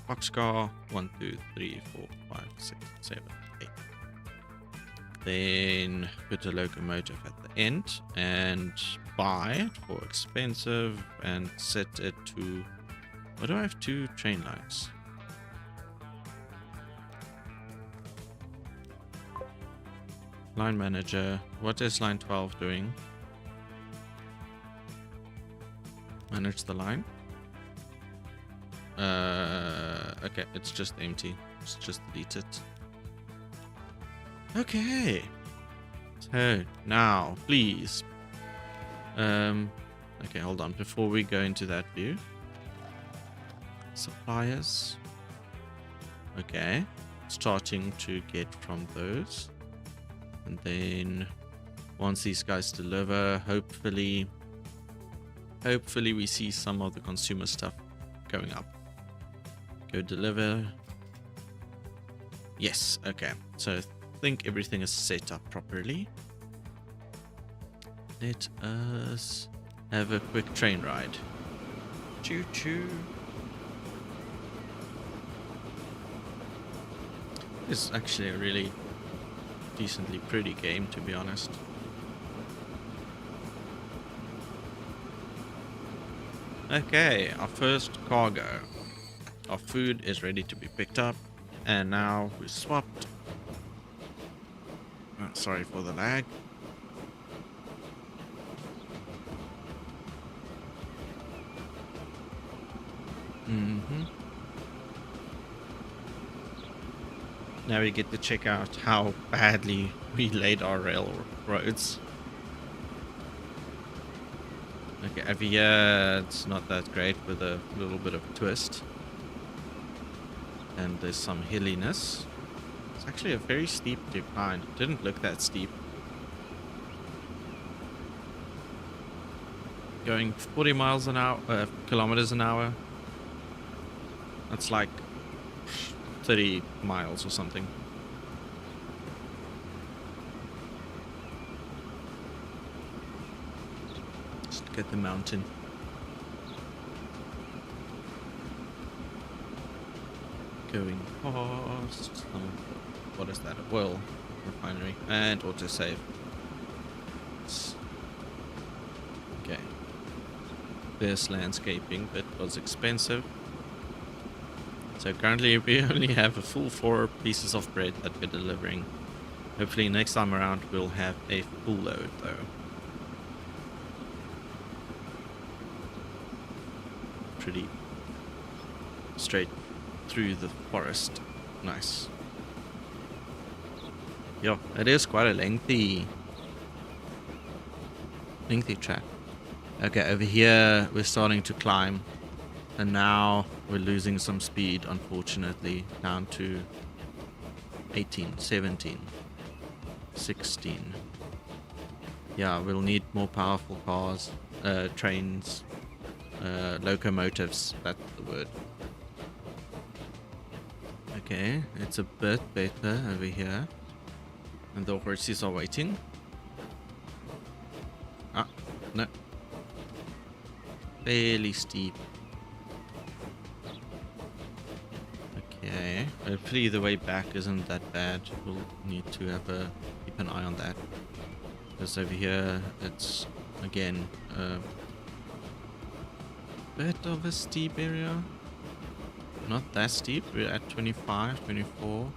A: Boxcar. 1, 2, 3, 4, 5, 6, 7, 8. Then put a locomotive at the end and buy it for expensive and set it to. What do I have? 2 train lines. Line manager. What is line 12 doing? Manage the line. Okay, it's just empty. Let's just delete it. Okay. So now, please. Okay, hold on. Before we go into that view, suppliers. Okay, starting to get from those, and then once these guys deliver, hopefully we see some of the consumer stuff going up. Go deliver. Yes, okay. So I think everything is set up properly. Let us have a quick train ride. Choo choo. It's actually a really decently pretty game, to be honest. Okay, our first cargo. Our food is ready to be picked up, and now we swapped. Sorry for the lag. Now we get to check out how badly we laid our railroads. Okay, over here it's not that great with a little bit of a twist. And there's some hilliness. It's actually a very steep decline. It didn't look that steep. Going 40 miles an hour, kilometers an hour. That's like 30 miles or something. Just look at the mountain. Going past. What is that? A oil refinery. And autosave. Okay. This landscaping bit was expensive. So currently we only have a full 4 pieces of bread that we're delivering. Hopefully next time around we'll have a full load though. Pretty straight through the forest. Nice. Yeah, it is quite a lengthy track. Okay, over here we're starting to climb. And now we're losing some speed, unfortunately, down to 18, 17, 16. Yeah, we'll need more powerful cars, trains, locomotives, that's the word. Okay, it's a bit better over here. And the horses are waiting. Ah, no. Fairly steep. Okay, hopefully the way back isn't that bad. We'll need to keep an eye on that. Because over here, it's again a bit of a steep area. Not that steep. We're at 25, 24.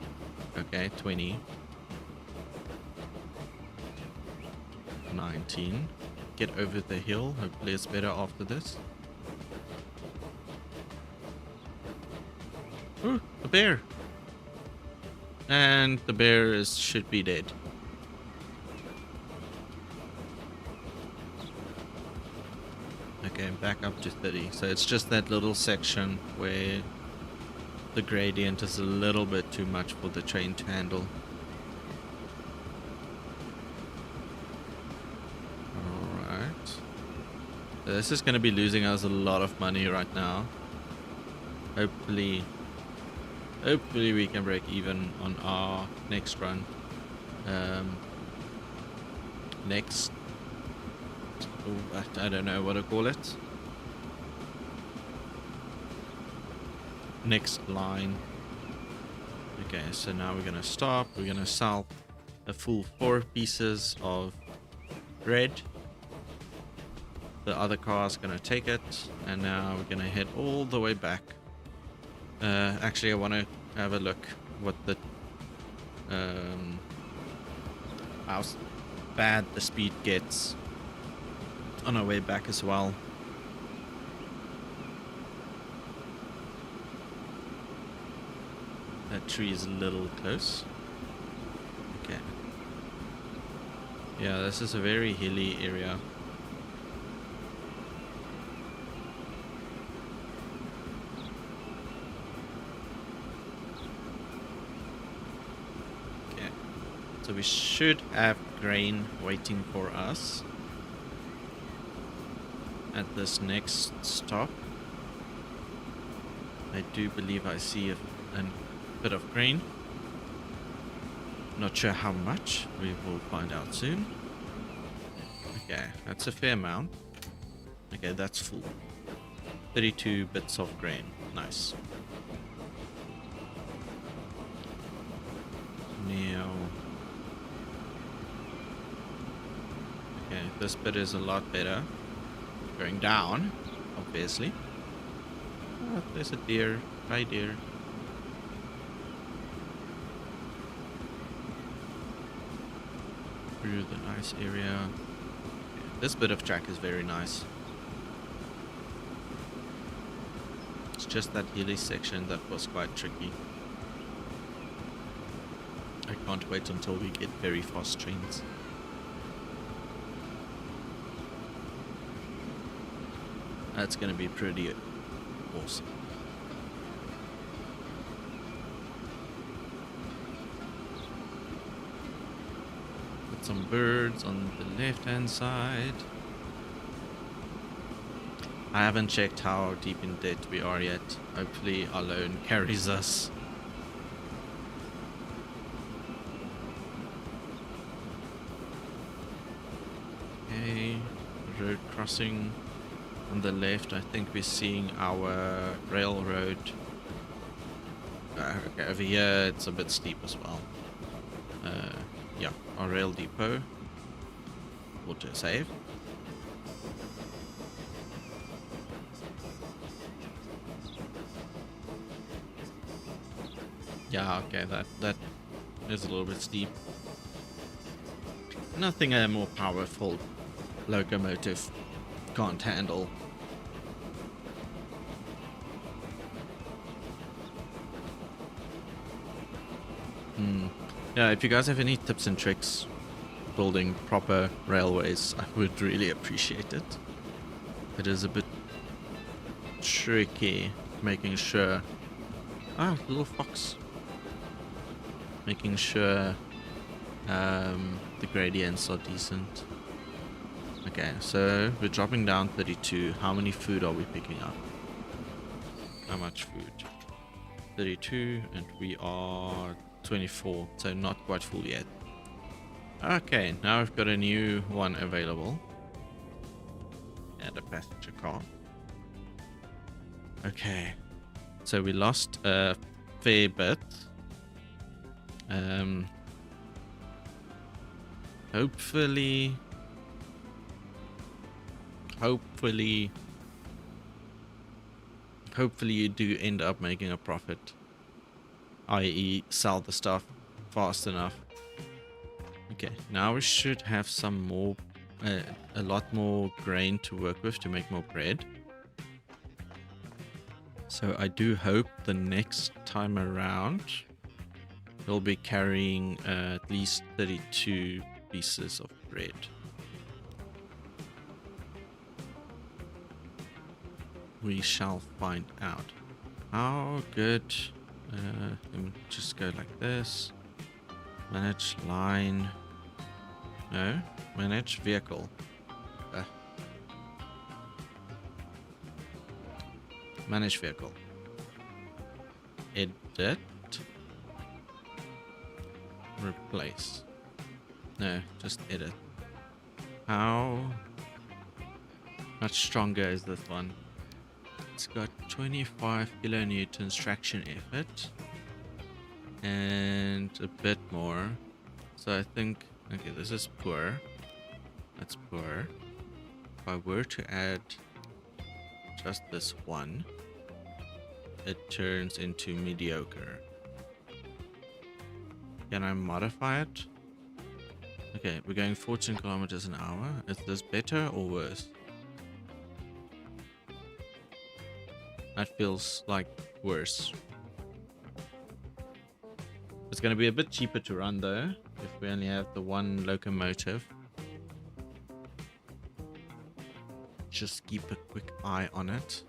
A: Okay, 20. 19. Get over the hill. Hopefully it's better after this. Ooh, a bear. And the bear should be dead. Okay, back up to 30. So it's just that little section where the gradient is a little bit too much for the train to handle. Alright. So this is going to be losing us a lot of money right now. Hopefully we can break even on our next run. Next, I don't know what to call it. Next line. Okay, so now we're gonna stop. We're gonna sell a full 4 pieces of bread. The other car's gonna take it, and now we're gonna head all the way back. Actually, I want to have a look what the how bad the speed gets on our way back as well. That tree is a little close. Okay. Yeah, this is a very hilly area. So we should have grain waiting for us at this next stop. I do believe I see a bit of grain. Not sure how much. We will find out soon. Okay, that's a fair amount. Okay, that's full. 32 bits of grain. Nice. This bit is a lot better. Going down, obviously. Oh, there's a deer. Hi, deer. Through the nice area. This bit of track is very nice. It's just that hilly section that was quite tricky. I can't wait until we get very fast trains. That's gonna be pretty awesome. Put some birds on the left-hand side. I haven't checked how deep in debt we are yet. Hopefully our loan carries us. Okay, road crossing. On the left, I think we're seeing our railroad. Okay, over here it's a bit steep as well. Yeah, our rail depot. Auto save. Yeah, okay, that is a little bit steep. Nothing a more powerful locomotive can't handle. Yeah, if you guys have any tips and tricks building proper railways, I would really appreciate it. It is a bit tricky making sure... Ah, little fox. Making sure the gradients are decent. Okay, so we're dropping down 32. How many food are we picking up? How much food? 32, and we are 24, so not quite full yet. Okay, now we've got a new one available. And a passenger car. Okay, so we lost a fair bit. Hopefully you do end up making a profit, i.e. sell the stuff fast enough. Okay, now we should have some more, a lot more grain to work with to make more bread. So I do hope the next time around we'll be carrying at least 32 pieces of bread. We shall find out. How good. Let me just go like this. Manage line. No, manage vehicle. Manage vehicle. Edit. Replace. No, just edit. How much stronger is this one? It's got 25 kilonewtons traction effort and a bit more. So I think, okay, this is poor. That's poor. If I were to add just this one, it turns into mediocre. Can I modify it? Okay, we're going 14 kilometers an hour. Is this better or worse? That feels like worse. It's going to be a bit cheaper to run though, if we only have the one locomotive. Just keep a quick eye on it.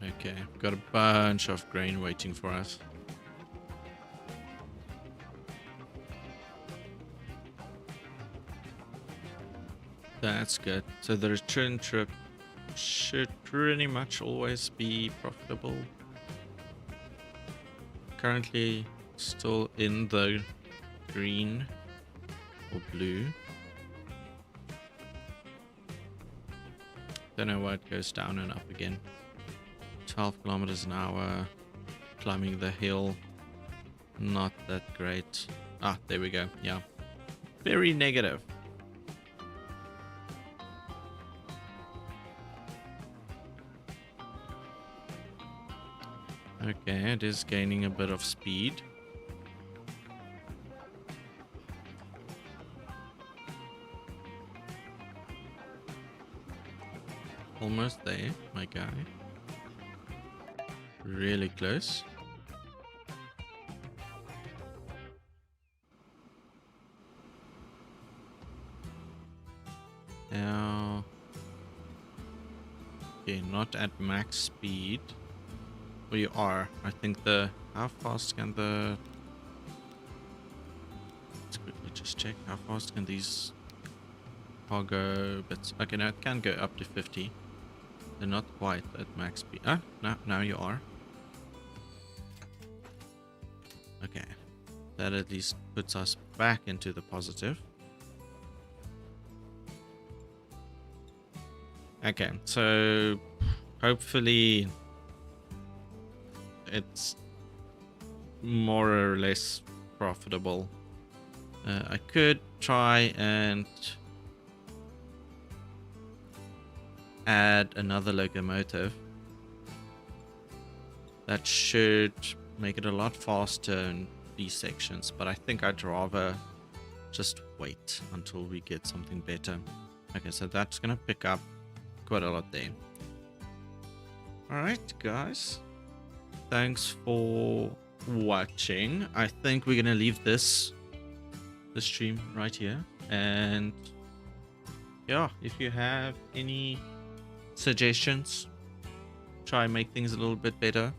A: Okay, we've got a bunch of grain waiting for us. That's good. So the return trip should pretty much always be profitable. Currently still in the green or blue. Don't know why it goes down and up again. 12 kilometers an hour. Climbing the hill. Not that great. Ah, there we go. Yeah. Very negative. Okay, it is gaining a bit of speed. Almost there, my guy. Really close. Now, okay, not at max speed. Well, you are. I think how fast can let's quickly just check. How fast can these cargo bits? Okay, now it can go up to 50. They're not quite at max speed. Ah, now you are. Okay. That at least puts us back into the positive. Okay, so hopefully it's more or less profitable. I could try and add another locomotive. That should make it a lot faster in these sections, but I think I'd rather just wait until we get something better. Okay, so that's gonna pick up quite a lot there. Alright guys, thanks for watching. I think we're gonna leave this stream right here, and yeah, if you have any suggestions, try and make things a little bit better,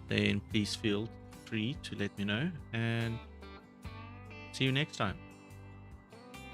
A: then please feel free to let me know, and see you next time.